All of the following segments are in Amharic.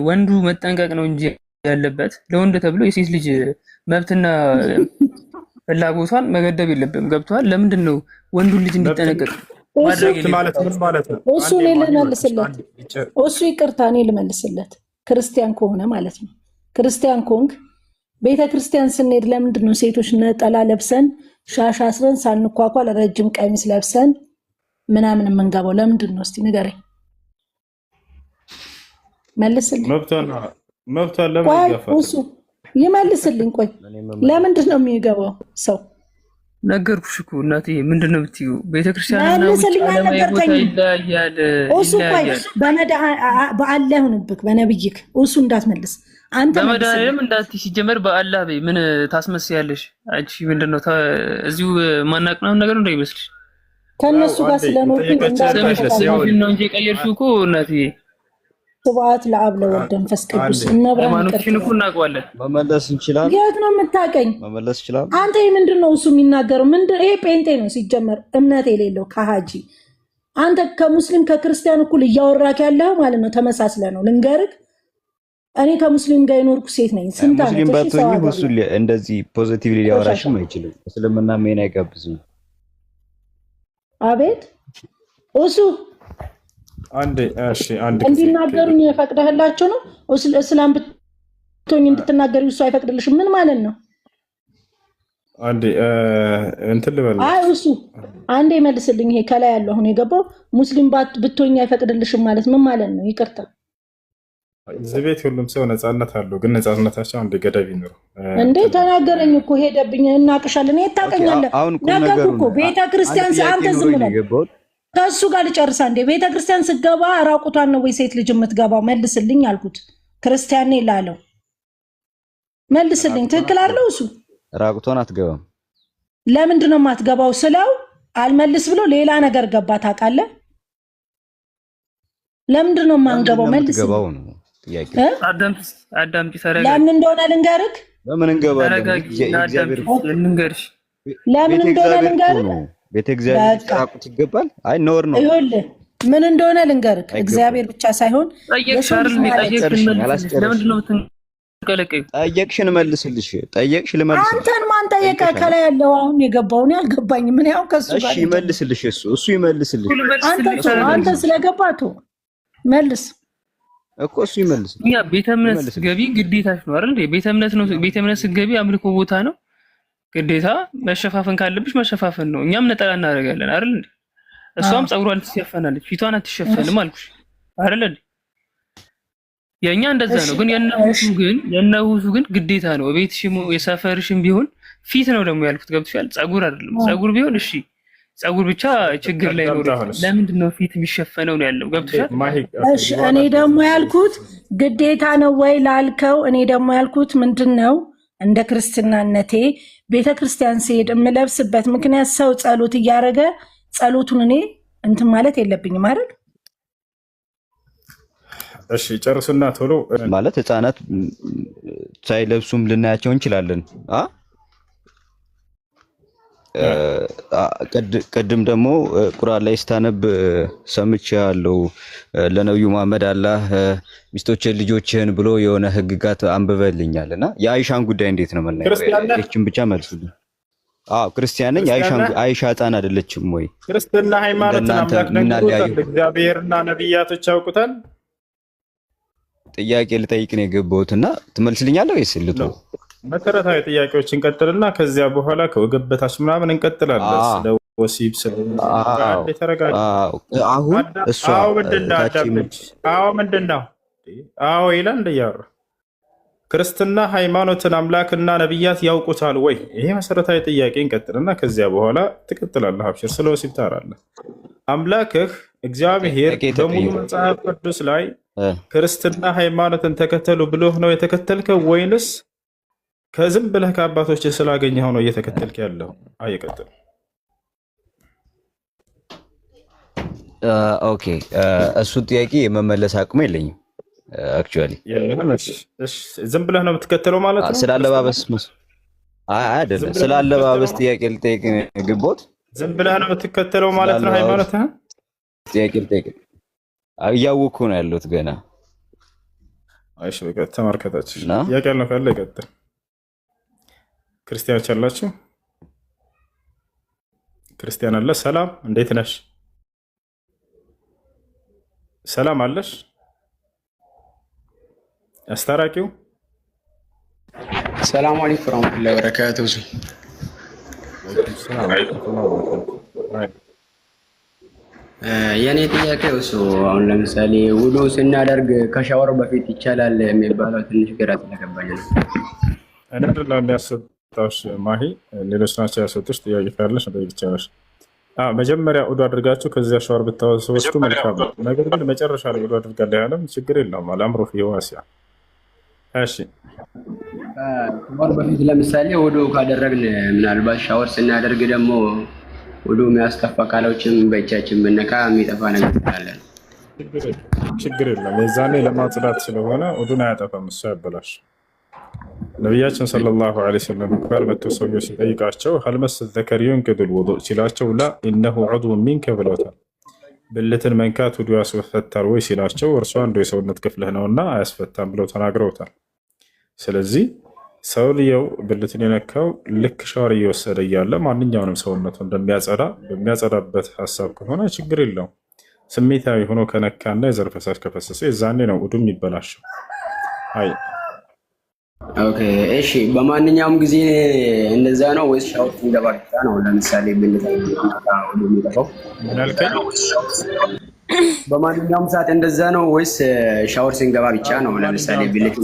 ወንዱ መጠንቀቅ ነው እንጂ ያለበት ለወንድ ተብሎ የሴት ልጅ መብትና ፍላጎቷን መገደብ የለብም። ገብቷል? ለምንድን ነው ወንዱን ልጅ እንዲጠነቀቅ ማድረግ ማለት ምን ማለት ነው? እሱ እኔ ልመልስለት፣ እሱ ይቅርታ እኔ ልመልስለት። ክርስቲያን ከሆነ ማለት ነው። ክርስቲያን ኮንክ ቤተ ክርስቲያን ስንሄድ ለምንድን ነው ሴቶች ነጠላ ለብሰን ሻሽ አስረን ሳንኳኳል ረጅም ቀሚስ ለብሰን ምናምን የምንገባው? ለምንድን ነው እስቲ ንገረኝ፣ መልስልኝ። መብቷን ለምን ይጋፋል? እሱ ይመልስልኝ። ቆይ ለምንድን ነው የሚገባው ሰው? ነገርኩሽ እኮ እናቴ። ምንድን ነው የምትይው? ቤተክርስቲያን እና መልስልኝ። አልነገርከኝም። ይለያያል። እሱ ቆይ በአላህ ይሁንብክ በነብይክ እሱ እንዳትመልስ አንተ በመድኃኒዓለም እንዳትይ። ሲጀመር በአላህ በይ። ምን ታስመስያለሽ አንቺ? ምንድነው እዚሁ ማናቅናው ነገር እንዳይመስልሽ። ከነሱ ጋር ስለኖርኩኝ እንዳትመስል ነው እንጂ ቀየርሽው እኮ እናቴ። ስብሐት ለአብ ለወልድ መንፈስ ቅዱስ እነብራን ሃይማኖትሽን እኮ እናውቀዋለን። መመለስ እንችላለን። የት ነው የምታውቀኝ? መመለስ ይችላል። አንተ ምንድን ነው እሱ የሚናገረው? ምንድን ይሄ ጴንጤ ነው ሲጀመር፣ እምነት የሌለው ከሃጂ። አንተ ከሙስሊም ከክርስቲያን እኩል እያወራክ ያለው ማለት ነው። ተመሳስለ ነው ልንገርክ። እኔ ከሙስሊም ጋር የኖርኩ ሴት ነኝ። ስንት ዓመት ሙስሊም ባትሆኚ እሱ እንደዚህ ፖዚቲቭሊ ሊያወራሽም አይችልም። እስልምና ምን አይጋብዝም። አቤት እሱ አንዴ እንዲናገሩኝ የፈቅደህላቸው ነው? እስላም ብትሆኝ እንድትናገሪ እሱ አይፈቅድልሽም? ምን ማለት ነው? አንዴ እንትን ልበል። እሱ አንዴ መልስልኝ። ይሄ ከላይ ያለው አሁን የገባው ሙስሊም ብትሆኝ አይፈቅድልሽም ማለት ምን ማለት ነው? ይቅርታ። እዚህ ቤት ሁሉም ሰው ነፃነት አለው፣ ግን ነፃነታቸው አንዴ ገደብ ይኖረው። እንዴ ተናገረኝ እኮ ሄደብኝ። እናቅሻለን። የት ታውቀኛለህ? ነገርኩ እኮ ቤተክርስቲያን አንተ ዝም ብለህ ከእሱ ጋር ልጨርሳ እንዴ? ቤተክርስቲያን ስገባ ራቁቷን ነው ወይ ሴት ልጅ የምትገባው? መልስልኝ አልኩት። ክርስቲያን ነኝ ላለው መልስልኝ። ትክክል አለው እሱ። ራቁቷን አትገባም። ለምንድን ነው የማትገባው ስለው አልመልስ ብሎ ሌላ ነገር ገባ። ታውቃለህ? ለምንድን ነው የማንገባው? መልስልኝ። አዳምጪ። ለምን እንደሆነ ልንገርህ። ለምን እንገባለን? ለምን እንደሆነ ልንገርህ። ቤተ እግዚአብሔር ራቁት ይገባል? አይ ኖር ነው። ይኸውልህ ምን እንደሆነ ልንገርህ። እግዚአብሔር ብቻ ሳይሆን ጠየቅሽን መልስልሽ። ጠየቅሽ ልመልስልሽ። አንተን ማን ጠየቀ? ከላይ ያለው አሁን የገባው ነው ያልገባኝ። ምን ያው ከሱ ጋር እሺ ይመልስልሽ። እሱ ይመልስልሽ። አንተ ስለገባቱ መልስ እኮ እሱ ይመልስ። ያ ቤተ እምነት ስትገቢ ግዴታሽ ነው አይደል? ቤተ እምነት ነው። ቤተ እምነት ስትገቢ አምልኮ ቦታ ነው። ግዴታ መሸፋፈን ካለብሽ መሸፋፈን ነው። እኛም ነጠላ እናደርጋለን አይደል እንዴ? እሷም ፀጉሯን ትሸፈናለች፣ ፊቷን አትሸፈንም አልኩሽ አይደል እንዴ? የኛ እንደዛ ነው። ግን የነሁሱ ግን ግዴታ ነው። ቤትሽም የሰፈርሽም ቢሆን ፊት ነው ደግሞ ያልኩት። ገብቶሻል? ፀጉር አይደለም። ፀጉር ቢሆን እሺ፣ ፀጉር ብቻ ችግር ላይ ነው። ለምንድን ነው ፊት የሚሸፈነው ነው ያለው? ገብቶሻል? እሺ፣ እኔ ደግሞ ያልኩት ግዴታ ነው ወይ ላልከው፣ እኔ ደግሞ ያልኩት ምንድነው እንደ ክርስትናነቴ ቤተክርስቲያን ሲሄድ የምለብስበት ምክንያት ሰው ጸሎት እያደረገ ጸሎቱን እኔ እንትን ማለት የለብኝም አይደል? እሺ ጨርሱና ቶሎ ማለት ህፃናት ሳይለብሱም ልናያቸው እንችላለን። ቅድም ደግሞ ቁርአን ላይ ስታነብ ሰምቻለሁ። ለነብዩ መሐመድ አላህ ሚስቶችን ልጆችህን ብሎ የሆነ ህግጋት አንብበልኛልና የአይሻን ጉዳይ እንዴት ነው መናገር? እቺን ብቻ መልሱልኝ። ክርስቲያን ነኝ። አይሻ ህፃን አይደለችም ወይ? ክርስትና ሃይማኖት አምላክ ነው። እግዚአብሔርና ነብያቶች ያውቁታል። ጥያቄ ልጠይቅ ነው የገባሁትና ትመልስልኛለህ ወይስ ልቶ? መሰረታዊ ጥያቄዎች እንቀጥልና ከዚያ በኋላ ከወገብ በታች ምናምን እንቀጥላለን። ስለ ወሲብ ተረጋጋ። አሁን እሷ ምንድን ነው ይላል እንደያወራ ክርስትና ሃይማኖትን አምላክና ነብያት ያውቁታል ወይ? ይሄ መሰረታዊ ጥያቄ እንቀጥልና ከዚያ በኋላ ትቀጥላለህ። አብሽር። ስለ ወሲብ ታወራለህ። አምላክህ እግዚአብሔር በሙሉ መጽሐፍ ቅዱስ ላይ ክርስትና ሃይማኖትን ተከተሉ ብሎህ ነው የተከተልከው ወይንስ ከዝም ብለህ ከአባቶች ስላገኘኸው ነው እየተከተልክ ያለው? አይቀጥል። ኦኬ፣ እሱ ጥያቄ የመመለስ አቅሙ የለኝም። አክቹአሊ ዝም ብለህ ነው የምትከተለው ማለት ነው? ስላለባበስ አይደለም፣ ስላለባበስ ጥያቄ ልጠይቅ ግቦት። ዝም ብለህ ነው የምትከተለው ማለት ነው? ሃይማኖትህ ጥያቄ ልጠይቅ። እያወቅሁ ነው ያለሁት ገና። አይሽ በቃ ተመልከታችሁ። እና ጥያቄ ያለው ካለ ይቀጥል። ክርስቲያኖች አላችሁ? ክርስቲያን አለ? ሰላም እንዴት ነሽ? ሰላም አለሽ? አስታራቂው ሰላም አለይኩም ወራህመቱላሂ ወበረካቱሁ። የኔ ጥያቄ እሱ አሁን ለምሳሌ ውዱ ስናደርግ ከሻወር በፊት ይቻላል የሚባለው ትንሽ ግራ ስለገባኝ ነው። አይደለም የሚያስወጣሽ ማሂ፣ ሌሎች ናቸው ያስወጡሽ። ጥያቄ ካለሽ ብቻሽ መጀመሪያ ውዱ አድርጋችሁ ከዚያ ሻወር ብታወስዱ መልካም ነው። ነገር ግን መጨረሻ ላይ ውዱ አድርጋለሁ ያለም ችግር የለውም። አልአምሩ ፊሂ ዋሲዕ። እሺ ከሻወር በፊት ለምሳሌ ውዱ ካደረግን ምናልባት ሻወር ስናደርግ ደግሞ ውዱ የሚያስጠፋ ቃሎችን በእጃችን ብነካ የሚጠፋ ነገር ካለ ችግር የለም። የዛኔ ለማጽዳት ስለሆነ ውዱን አያጠፋም፣ እሱ ያበላሽ። ነቢያችን ሰለላሁ ዐለይሂ ወሰለም ጋር መጥቶ ሰውዬው ሲጠይቃቸው ሀል መስ ዘከር ዩንቂዱል ውዱእ ሲላቸው ላ ኢነሁ ዑድውን ሚንከ ብለውታል። ብልትን መንካት ውዱ ያስፈታል ወይ ሲላቸው እርሱ አንዱ የሰውነት ክፍልህ ነውና አያስፈታም ብለው ተናግረውታል። ስለዚህ ሰውየው ብልትን የነካው ልክ ሻወር እየወሰደ እያለ ማንኛውንም ሰውነቱ እንደሚያጸዳ በሚያጸዳበት ሀሳብ ከሆነ ችግር የለውም። ስሜታዊ ሆኖ ከነካና የዘር ፈሳሽ ከፈሰሰ የዛኔ ነው ውዱ የሚበላሸው። አይ ኦኬ እሺ። በማንኛውም ጊዜ እንደዛ ነው ወይስ ሻወር ስንገባ ብቻ ነው? ለምሳሌ ብልት ውዱ የሚጠፋው በማንኛውም ሰዓት እንደዛ ነው ወይስ ሻወር ስንገባ ብቻ ነው? ለምሳሌ ብልት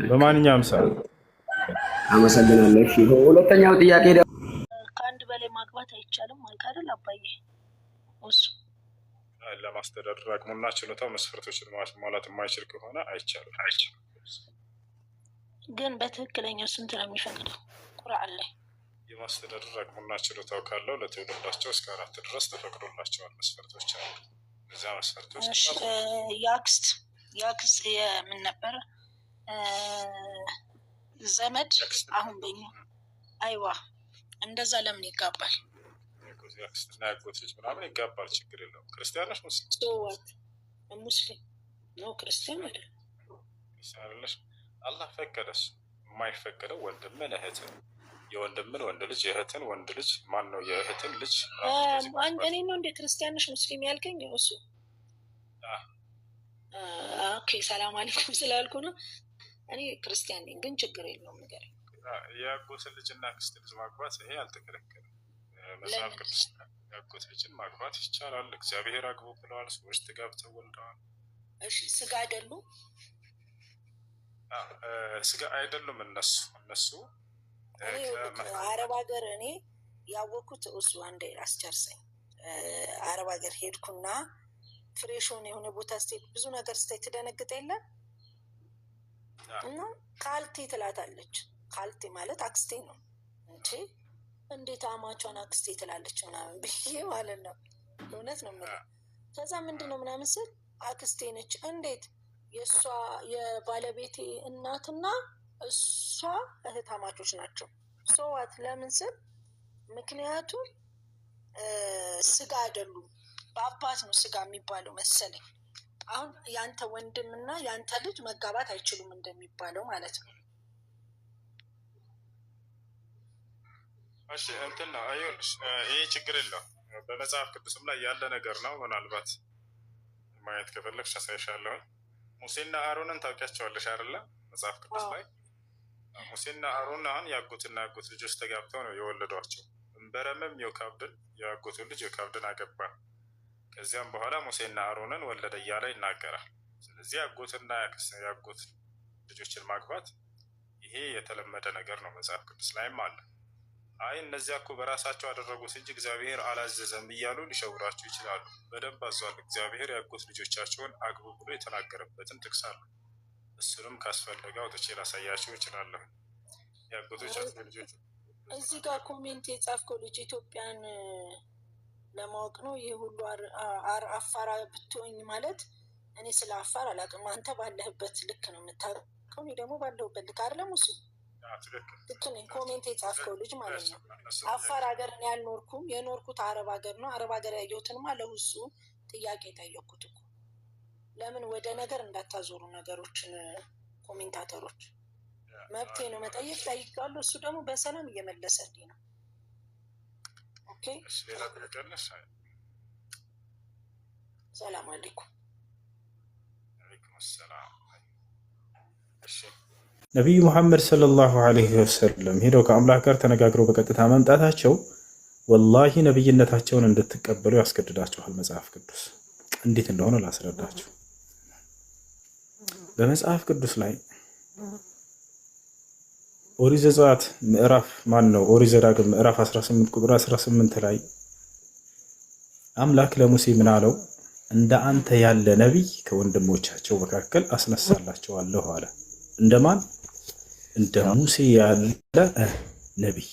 በማንኛውም ሰዓት። አመሰግናለሁ። እሺ ሁለተኛው ጥያቄ ደግሞ ከአንድ በላይ ማግባት አይቻልም ማለት አይደል አባዬ? እሱ ለማስተዳደር አቅሙና ችሎታው መስፈርቶችን ማሟላት የማይችል ከሆነ አይቻልም። ግን በትክክለኛው ስንት ነው የሚፈቅደው ቁርአን ላይ? የማስተዳደር አቅሙና ችሎታው ካለው ለትውልዳቸው እስከ 4 ድረስ ተፈቅዶላቸዋል። መስፈርቶች አሉ። እዚያ መስፈርቶች የአክስት የምን ነበረ ዘመድ አሁን በኛ አይዋ እንደዛ ለምን ይጋባል? የአክስትና ያጎት ልጅ ምናምን ይጋባል፣ ችግር የለውም። ክርስቲያኖች ሙስሊም ነው ክርስቲያን አይደል? ክርስቲያኖች አላህ ፈቀደስ። የማይፈቀደው ወንድምን እህትን፣ የወንድምን ወንድ ልጅ የእህትን ወንድ ልጅ ማን ነው የእህትን ልጅ እኔ ነው እንደ ክርስቲያኖች ሙስሊም ያልከኝ? እሱ ኦኬ ሰላም አለይኩም ስላልኩ ነው። እኔ ክርስቲያን ነኝ ግን ችግር የለውም ነገር የአጎትን ልጅና አክስት ልጅ ማግባት ይሄ አልተከለከለም። መጽሐፍ ቅዱስ የአጎት ልጅን ማግባት ይቻላል። እግዚአብሔር አግቡ ብለዋል። ሰዎች ተጋብተው ወልደዋል። እሺ ስጋ አይደሉ? ስጋ አይደሉም እነሱ አረብ ሀገር እኔ ያወቅኩት እሱ አንዴ አስጨርሰኝ። አረብ ሀገር ሄድኩና ፍሬሽን የሆነ ቦታ ስቴት ብዙ ነገር ስታይ ትደነግጠ የለም እና ካልቴ ትላታለች። ካልቴ ማለት አክስቴ ነው እንጂ እንዴት አማቿን አክስቴ ትላለች ምናምን ብዬ ማለት ነው። እውነት ነው የምልህ። ከዛ ምንድን ነው ምናምን ስል አክስቴ ነች። እንዴት? የእሷ የባለቤቴ እናትና እሷ እህታማቾች ናቸው። ሰዋት ለምን ስል ምክንያቱም ስጋ አይደሉም፣ በአባት ነው ስጋ የሚባለው መሰለኝ። አሁን ያንተ ወንድምና ያንተ ልጅ መጋባት አይችሉም እንደሚባለው ማለት ነው። እሺ እንትን ነው አይሆንሽ። ይሄ ችግር የለውም። በመጽሐፍ ቅዱስም ላይ ያለ ነገር ነው። ምናልባት ማየት ከፈለግሽ አሳይሻለሁ። ሙሴና አሮንን ታውቂያቸዋለሽ አይደለ? መጽሐፍ ቅዱስ ላይ ሙሴና አሮን አሁን የአጎትና ያጎት ልጆች ተጋብተው ነው የወለዷቸው። እንበረምም ዮካብድን የአጎቱን ልጅ ዮካብድን አገባ። ከዚያም በኋላ ሙሴና አሮንን ወለደ እያለ ይናገራል። ስለዚህ አጎትና ያጎት ልጆችን ማግባት ይሄ የተለመደ ነገር ነው። መጽሐፍ ቅዱስ ላይም አለ። አይ እነዚያ እኮ በራሳቸው አደረጉት እንጂ እግዚአብሔር አላዘዘም እያሉ ሊሸውራቸው ይችላሉ። በደንብ አዟል። እግዚአብሔር ያጎት ልጆቻቸውን አግቡ ብሎ የተናገረበትን ጥቅስ አለ። እሱንም ካስፈለገ አውጥቼ ላሳያቸው ይችላለሁ። ያጎቶቻቸው ልጆች እዚህ ጋር ኮሜንት የጻፍከው ልጅ ኢትዮጵያን ለማወቅ ነው። ይህ ሁሉ አፋር ብትሆኝ ማለት እኔ ስለ አፋር አላውቅም። አንተ ባለህበት ልክ ነው የምታውቀው። እኔ ደግሞ ባለሁበት ልክ አይደለም። እሱ ልክ ነኝ። ኮሜንት የጻፍከው ልጅ ማለት ነው። አፋር ሀገር እኔ ያልኖርኩም፣ የኖርኩት አረብ ሀገር ነው። አረብ ሀገር ያየሁትንማ ለሁሱ ጥያቄ የጠየቅኩት እኮ ለምን ወደ ነገር እንዳታዞሩ ነገሮችን ኮሜንታተሮች። መብቴ ነው መጠየቅ፣ ጠይቃለሁ። እሱ ደግሞ በሰላም እየመለሰልኝ ነው። ኦኬ ሰላም አለይኩም። ነቢዩ ሙሐመድ ሰለላሁ ዐለይሂ ወሰለም ሄደው ከአምላክ ጋር ተነጋግረው በቀጥታ መምጣታቸው ወላሂ ነብይነታቸውን እንድትቀበሉ ያስገድዳችኋል መጽሐፍ ቅዱስ። እንዴት እንደሆነ ላስረዳችሁ። በመጽሐፍ ቅዱስ ላይ ኦሪት ዘጸአት ኦሪት ዘዳግም ምዕራፍ 18 ቁጥር 18 ላይ አምላክ ለሙሴ ምን አለው? እንደ አንተ ያለ ነቢይ ከወንድሞቻቸው መካከል አስነሳላቸዋለሁ አለ። እንደማን? እንደ ሙሴ ያለ ነቢይ።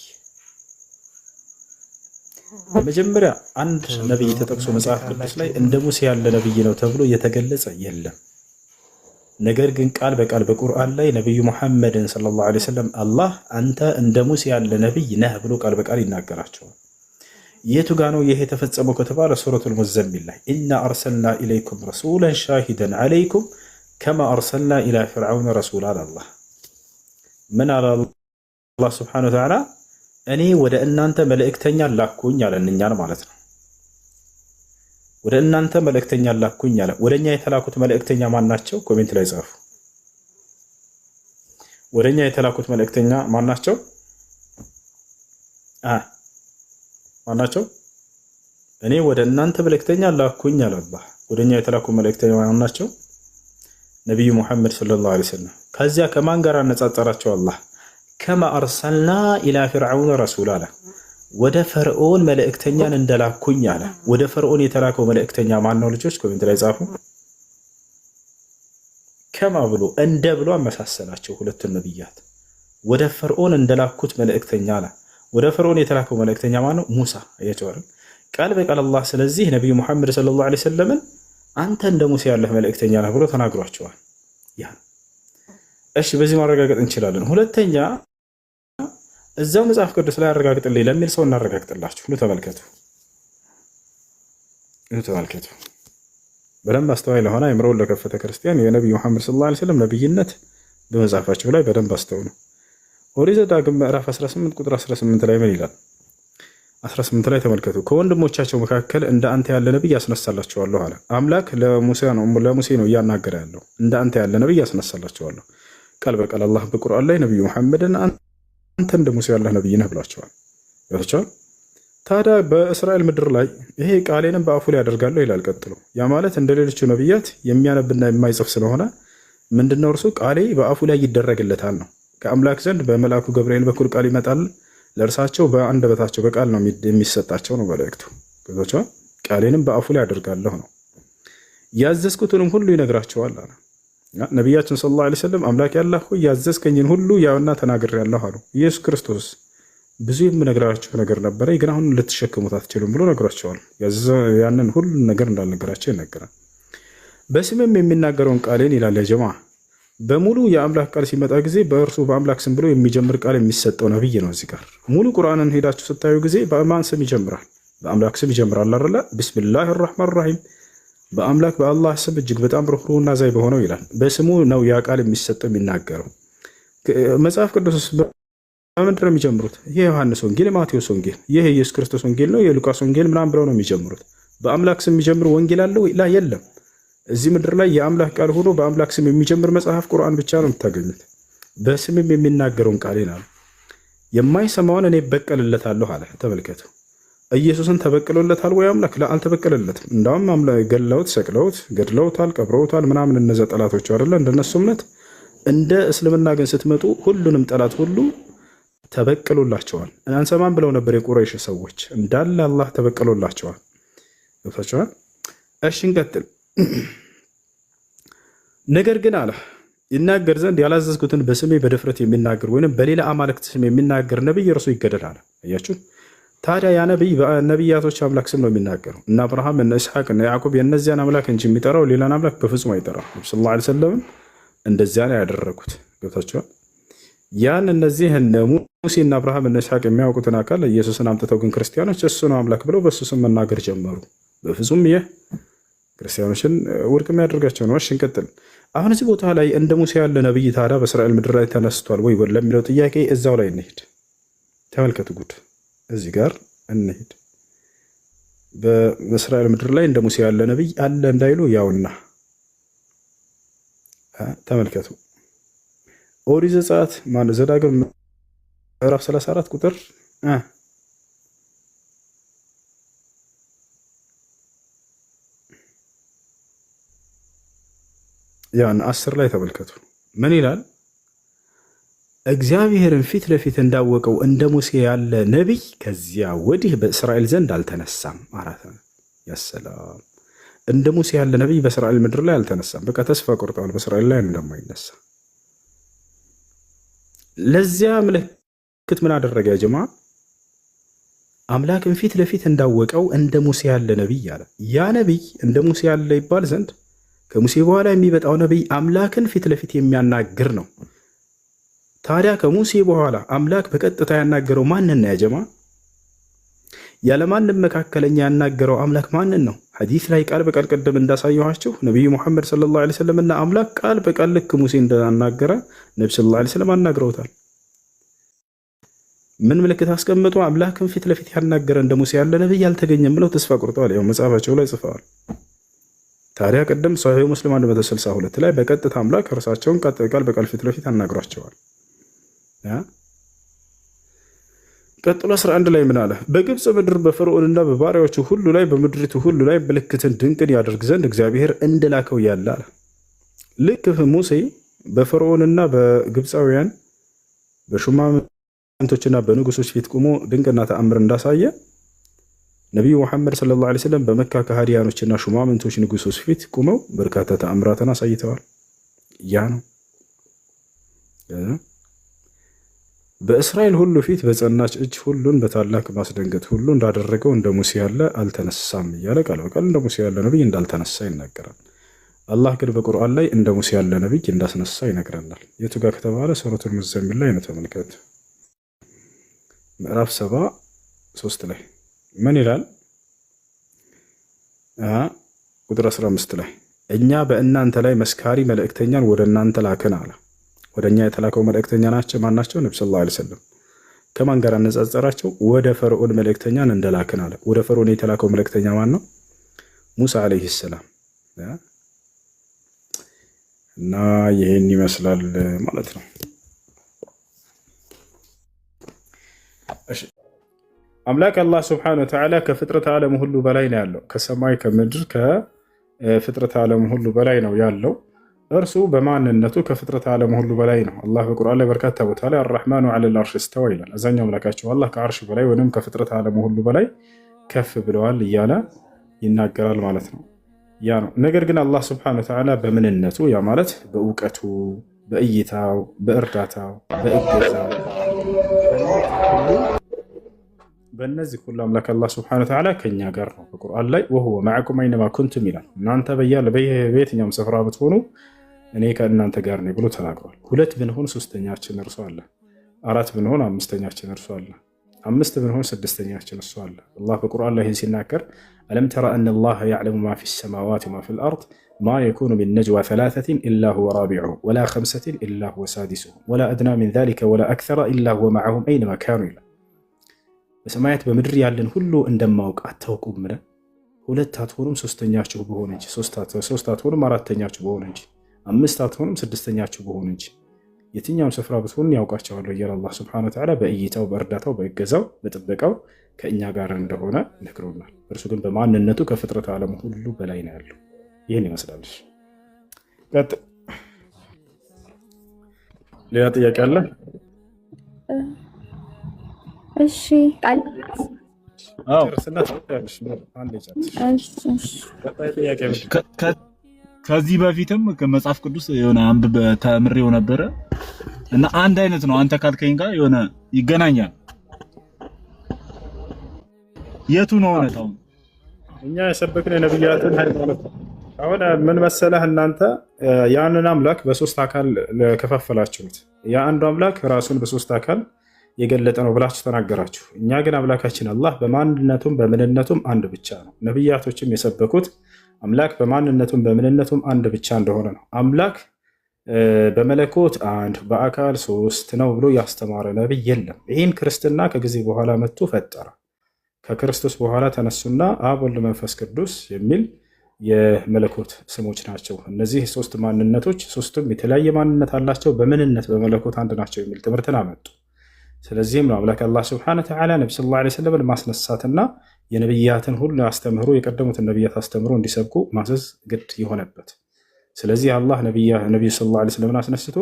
በመጀመሪያ አንድ ነቢይ ተጠቅሶ መጽሐፍ ቅዱስ ላይ እንደ ሙሴ ያለ ነቢይ ነው ተብሎ የተገለጸ የለም። ነገር ግን ቃል በቃል በቁርአን ላይ ነቢዩ ሙሐመድን ሰለላሁ ዐለይሂ ወሰለም አላህ አንተ እንደ ሙሴ ያለ ነቢይ ነህ ብሎ ቃል በቃል ይናገራቸዋል። የቱ ጋ ነው ይሄ የተፈጸመው ከተባለ ሱረቱል ሙዘሚል ላይ ኢና አርሰልና ኢለይኩም ረሱላን ሻሂደን ዐለይኩም ከማ አርሰልና ኢላ ፊርዓውን ረሱላ አላህ። ምን አለ አላህ ሱብሓነሁ ወተዓላ? እኔ ወደ እናንተ መልእክተኛ ላኩኝ አለን፣ እኛን ማለት ነው። ወደ እናንተ መልእክተኛ ላኩኝ አለ። ወደኛ የተላኩት መልእክተኛ ማን ናቸው? ኮሜንት ላይ ጻፉ። ወደኛ የተላኩት መልእክተኛ ማን ናቸው? ማን ናቸው? እኔ ወደ እናንተ መልእክተኛ ላኩኝ አለ አላህ። ወደኛ የተላኩ መልእክተኛ ማን ናቸው? ነቢዩ ሙሐመድ ሰለላሁ ዐለይሂ ወሰለም። ከዚያ ከማን ጋር አነጻጸራቸው አላህ? ከማ አርሰልና ኢላ ፊርዓውን ረሱላ አለ። ወደ ፈርዖን መልእክተኛን እንደላኩኝ አለ። ወደ ፈርዖን የተላከው መልእክተኛ ማን ነው? ልጆች ኮሜንት ላይ ጻፉ። ከማ ብሎ እንደ ብሎ አመሳሰላቸው ሁለቱን ነብያት። ወደ ፈርዖን እንደላኩት መልእክተኛ አለ። ወደ ፈርዖን የተላከው መልእክተኛ ማን ነው? ሙሳ። አያቸው አይደል? ቃል በቃል አላህ ስለዚህ ነብዩ ሙሐመድ ሰለላሁ ዐለይሂ ወሰለምን አንተ እንደ ሙሴ ያለህ መልእክተኛ ነህ ብሎ ተናግሯቸዋል። ያ እሺ፣ በዚህ ማረጋገጥ እንችላለን። ሁለተኛ እዛው መጽሐፍ ቅዱስ ላይ አረጋግጥልኝ ለሚል ሰው እናረጋግጥላችሁ። ተመልከቱ በደንብ አስተዋይ ለሆነ አይምሮውን ለከፈተ ክርስቲያን የነቢዩ ሙሐመድ ሰለላሁ ዐለይሂ ወሰለም ነብይነት በመጽሐፋቸው ላይ በደንብ አስተውሉ። ኦሪት ዘዳግም ምዕራፍ 18 ቁጥር 18 ላይ ምን ይላል? 18 ላይ ተመልከቱ። ከወንድሞቻቸው መካከል እንደ አንተ ያለ ነብይ ያስነሳላቸዋለሁ አለ አምላክ። ለሙሴ ነው እያናገረ ያለው። እንደ አንተ ያለ ነብይ ያስነሳላቸዋለሁ። ቃል በቃል አላህ በቁርአን ላይ ነብዩ ሙሐመድን አንተ እንደ ሙሴ ያለህ ነብይ ነህ ብሏቸዋል። ያቻል ታዲያ በእስራኤል ምድር ላይ ይሄ ቃሌንም በአፉ ላይ ያደርጋለሁ ይላል ቀጥሎ። ያ ማለት እንደ ሌሎቹ ነብያት የሚያነብና የማይጽፍ ስለሆነ ምንድነው እርሱ ቃሌ በአፉ ላይ ይደረግለታል ነው። ከአምላክ ዘንድ በመልአኩ ገብርኤል በኩል ቃል ይመጣል። ለእርሳቸው በአንደበታቸው በቃል ነው የሚሰጣቸው ነው መልእክቱ። ገብቷቸዋል። ቃሌንም በአፉ ላይ ያደርጋለሁ ነው። ያዘዝኩትንም ሁሉ ይነግራቸዋል አለ ነቢያችን ሰለላሁ ዐለይሂ ወሰለም። አምላክ ያላህ ሆይ ያዘዝከኝን ሁሉ ያውና ተናግሬያለሁ አሉ። ኢየሱስ ክርስቶስ ብዙ የምነግራቸው ነገር ነበረ፣ ግን አሁን ልትሸከሙት አትችሉም ብሎ ነግሯቸዋል። ያንን ሁሉ ነገር እንዳልነገራቸው ይነገራል። በስምም የሚናገረውን ቃሌን ይላል ያ ጀማ በሙሉ የአምላክ ቃል ሲመጣ ጊዜ በእርሱ በአምላክ ስም ብሎ የሚጀምር ቃል የሚሰጠው ነብይ ነው። እዚህ ጋር ሙሉ ቁርአንን ሄዳችሁ ስታዩ ጊዜ በማን ስም ይጀምራል? በአምላክ ስም ይጀምራል አይደለ? ቢስሚላሂ ራህማን ራሂም፣ በአምላክ በአላህ ስም እጅግ በጣም ርኅሩህና አዛኝ በሆነው ይላል። በስሙ ነው ያ ቃል የሚሰጠው የሚናገረው። መጽሐፍ ቅዱስ በምንድን ነው የሚጀምሩት? ይህ የዮሐንስ ወንጌል፣ የማቴዎስ ወንጌል፣ ይህ የኢየሱስ ክርስቶስ ወንጌል ነው፣ የሉቃስ ወንጌል ምናምን ብለው ነው የሚጀምሩት። በአምላክ ስም የሚጀምር ወንጌል አለው? ላ የለም። እዚህ ምድር ላይ የአምላክ ቃል ሆኖ በአምላክ ስም የሚጀምር መጽሐፍ ቁርአን ብቻ ነው የምታገኙት። በስምም የሚናገረውን ቃሌን አለ የማይሰማውን እኔ በቀልለታለሁ አለ። ተመልከቱ፣ ኢየሱስን ተበቅሎለታል ወይ አምላክ? አልተበቀለለትም። እንዳውም ገለውት፣ ሰቅለውት፣ ገድለውታል፣ ቀብረውታል ምናምን እነዚያ ጠላቶች አይደለ? እንደነሱ እምነት። እንደ እስልምና ግን ስትመጡ ሁሉንም ጠላት ሁሉ ተበቅሎላቸዋል። አንሰማም ብለው ነበር የቁረይሽ ሰዎች፣ እንዳለ አላህ ተበቅሎላቸዋል። ገብታችኋል? እሺ እንቀጥል። ነገር ግን አለ ይናገር ዘንድ ያላዘዝኩትን በስሜ በድፍረት የሚናገር ወይም በሌላ አማልክት ስም የሚናገር ነብይ እርሱ ይገደላል። አያችሁ? ታዲያ ያ ነብይ በነብያቶች አምላክ ስም ነው የሚናገረው። እነ አብርሃም፣ እነ ኢስሐቅ፣ እነ ያዕቆብ የእነዚያን አምላክ እንጂ የሚጠራው ሌላን አምላክ በፍጹም አይጠራም። ነብዩ ሰለላሁ ዐለይሂ ወሰለም እንደዚያ ነው ያደረጉት። ገብታችኋል? ያን እነዚህ እነ ሙሴና አብርሃም እነ ኢስሐቅ የሚያውቁትን አካል ኢየሱስን አምጥተው ግን ክርስቲያኖች እሱ ነው አምላክ ብለው በእሱ ስም መናገር ጀመሩ። በፍጹም ይህ ክርስቲያኖችን ውድቅ የሚያደርጋቸው ነው። እሺ እንቀጥል። አሁን እዚህ ቦታ ላይ እንደ ሙሴ ያለ ነብይ ታዲያ በእስራኤል ምድር ላይ ተነስቷል ወይ ለሚለው ጥያቄ እዛው ላይ እንሄድ። ተመልከቱ ጉድ። እዚህ ጋር እንሄድ። በእስራኤል ምድር ላይ እንደ ሙሴ ያለ ነብይ አለ እንዳይሉ ያውና ተመልከቱ። ኦሪት ዘጸአት ማነው ዘዳግም ምዕራፍ 34 ቁጥር ያን 10 ላይ ተመልከቱ። ምን ይላል? እግዚአብሔርን ፊት ለፊት እንዳወቀው እንደ ሙሴ ያለ ነቢይ ከዚያ ወዲህ በእስራኤል ዘንድ አልተነሳም። አራት ያሰላም። እንደ ሙሴ ያለ ነቢይ በእስራኤል ምድር ላይ አልተነሳም። በቃ ተስፋ ቆርጠዋል በእስራኤል ላይ እንደማይነሳ። ለዚያ ምልክት ምን አደረገ ያ ጀማ? አምላክን ፊት ለፊት እንዳወቀው እንደ ሙሴ ያለ ነቢይ አለ። ያ ነቢይ እንደ ሙሴ ያለ ይባል ዘንድ ከሙሴ በኋላ የሚመጣው ነቢይ አምላክን ፊት ለፊት የሚያናግር ነው። ታዲያ ከሙሴ በኋላ አምላክ በቀጥታ ያናገረው ማንን ያ ጀማ? ያለማንም መካከለኛ ያናገረው አምላክ ማንን ነው? ሐዲስ ላይ ቃል በቃል ቀደም እንዳሳየኋችሁ ነቢዩ ሙሐመድ ሰለላሁ ዐለይሂ ወሰለም እና አምላክ ቃል በቃል ልክ ሙሴ እንዳናገረ ነብዩ ሰለላሁ ዐለይሂ ወሰለም አናግረውታል። ምን ምልክት አስቀምጡ? አምላክን ፊት ለፊት ያናገረ እንደ ሙሴ ያለ ነቢይ አልተገኘም ብለው ተስፋ ቆርጠዋል። ያው መጽሐፋቸው ላይ ጽፈዋል። ታዲያ ቀደም ሶሒህ ሙስሊም 162 ላይ በቀጥታ አምላክ እርሳቸውን ቃል በቃል ፊት ለፊት አናግሯቸዋል። ቀጥሎ 11 ላይ ምን አለ? በግብፅ ምድር በፈርዖንና በባሪያዎቹ ሁሉ ላይ በምድሪቱ ሁሉ ላይ ምልክትን ድንቅን ያደርግ ዘንድ እግዚአብሔር እንደላከው ያለ አለ። ልክ ሙሴ በፈርዖንና በግብፃውያን በሹማምንቶችና በንጉሶች ፊት ቆሞ ድንቅና ተአምር እንዳሳየ ነቢዩ ሙሐመድ ሰለላሁ ዐለይሂ ወሰለም በመካ ከሃዲያኖችና ሹማምንቶች ንጉሶች ፊት ቆመው በርካታ ተአምራትን አሳይተዋል። ያ ነው በእስራኤል ሁሉ ፊት በጸናች እጅ ሁሉን በታላቅ ማስደንገጥ ሁሉ እንዳደረገው እንደ ሙሴ ያለ አልተነሳም እያለ ቃል በቃል እንደ ሙሴ ያለ ነቢይ እንዳልተነሳ ይናገራል። አላህ ግን በቁርአን ላይ እንደ ሙሴ ያለ ነቢይ እንዳስነሳ ይነግረናል። የቱ ጋር ከተባለ ሱረቱል ሙዘሚል ላይ ነው። ተመልከቱ። ምዕራፍ 73 ላይ ምን ይላል? ቁጥር 15 ላይ እኛ በእናንተ ላይ መስካሪ መልእክተኛን ወደ እናንተ ላክን አለ። ወደ እኛ የተላከው መልእክተኛ ናቸው። ማን ናቸው? ነብዩ ሰለላሁ ዐለይሂ ወሰለም። ከማን ጋር አነጻጸራቸው? ወደ ፈርዖን መልእክተኛን እንደላክን አለ። ወደ ፈርዖን የተላከው መልእክተኛ ማን ነው? ሙሳ ዐለይሂ ሰላም። እና ይሄን ይመስላል ማለት ነው። እሺ አምላክ አላህ ሱብሓነሁ ወተዓላ ከፍጥረት ዓለም ሁሉ በላይ ነው ያለው። ከሰማይ ከምድር ከፍጥረት ዓለም ሁሉ በላይ ነው ያለው። እርሱ በማንነቱ ከፍጥረት ዓለም ሁሉ በላይ ነው። አላህ በቁርአን ላይ በርካታ ቦታ ላይ አርራህማኑ ዐለል አርሽ እስተዋ ይላል። አብዛኛው አምላካቸው አላህ ከአርሽ በላይ ወይም ከፍጥረት ዓለም ሁሉ በላይ ከፍ ብለዋል እያለ ይናገራል ማለት ነው። ያ ነው። ነገር ግን አላህ ሱብሓነሁ ወተዓላ በምንነቱ ያ ማለት በእውቀቱ፣ በእይታው፣ በእርዳታው፣ በእገዛው በእነዚህ ሁሉ አምላክ አላህ ሱብሓነሁ ወተዓላ ከኛ ጋር ነው። በቁርአን ላይ ወሁወ መዐኩም አይነማ ኩንቱም ይላል። እናንተ በየትኛውም ስፍራ ብትሆኑ እኔ ከእናንተ ጋር ነኝ ብሎ ተናግሯል። ሁለት ብንሆን ሶስተኛችን እርሱ አለ። አራት ብንሆን አምስተኛችን እርሱ አለ። አምስት ብንሆን ስድስተኛችን እርሱ አለ። አላህ በቁርአን ላይ ይህን ሲናገር አለም ተረ አነ አላህ ያዕለሙ ማ ፊ ሰማዋት ወማ ፊል አርድ ማ የኩኑ ሚን ነጅዋ ሰላሰቲን ኢላ ሁወ ራቢዑሁም ወላ ኸምሰቲን ኢላ ሁወ ሳዲሱሁም ወላ አድና ሚን ዛሊከ ወላ አክሰረ ኢላ ሁወ መዐሁም አይነማ ካኑ ይላል። በሰማያት በምድር ያለን ሁሉ እንደማውቅ አታውቁምን? ሁለት አትሆኑም ሶስተኛችሁ በሆነ እንጂ፣ ሶስት አትሆኑም አራተኛችሁ በሆነ እንጂ፣ አምስት አትሆኑም ስድስተኛችሁ በሆነ እንጂ የትኛውም ስፍራ ብትሆኑ ያውቃቸዋለሁ እያለ አላህ ሱብሓነሁ ወተዓላ በእይታው፣ በእርዳታው፣ በእገዛው፣ በጥበቃው ከእኛ ጋር እንደሆነ ነግሮናል። እርሱ ግን በማንነቱ ከፍጥረት ዓለም ሁሉ በላይ ነው ያለው። ይህን ይመስላል። ሌላ ጥያቄ አለ? እሺ ከዚህ በፊትም መጽሐፍ ቅዱስ የሆነ አንብበ ተምሬው ነበረ እና አንድ አይነት ነው። አንተ ካልከኝ ጋር የሆነ ይገናኛል። የቱ ነው እውነታው? እኛ የሰበክነው የነብያትን ሃይማኖት አሁን ምን መሰለህ፣ እናንተ ያንን አምላክ በሶስት አካል ከፋፈላችሁት። ያ አንዱ አምላክ ራሱን በሶስት አካል የገለጠ ነው ብላችሁ ተናገራችሁ። እኛ ግን አምላካችን አላህ በማንነቱም በምንነቱም አንድ ብቻ ነው። ነብያቶችም የሰበኩት አምላክ በማንነቱም በምንነቱም አንድ ብቻ እንደሆነ ነው። አምላክ በመለኮት አንድ በአካል ሶስት ነው ብሎ ያስተማረ ነቢይ የለም። ይህን ክርስትና ከጊዜ በኋላ መጥቶ ፈጠረ። ከክርስቶስ በኋላ ተነሱና አብ፣ ወልድ፣ መንፈስ ቅዱስ የሚል የመለኮት ስሞች ናቸው። እነዚህ ሶስት ማንነቶች ሶስቱም የተለያየ ማንነት አላቸው፣ በምንነት በመለኮት አንድ ናቸው የሚል ትምህርትን አመጡ። ስለዚህም ነው አምላክ አላህ ስብሐነሁ ወተዓላ ነቢ ሰለላሁ ዐለይሂ ወሰለም ማስነሳትና የነቢያትን ሁሉ አስተምህሮ የቀደሙትን ነቢያት አስተምህሮ እንዲሰብኩ ማዘዝ ግድ የሆነበት። ስለዚህ አላህ ነቢዩ ሰለላሁ ዐለይሂ ወሰለም አስነስቶ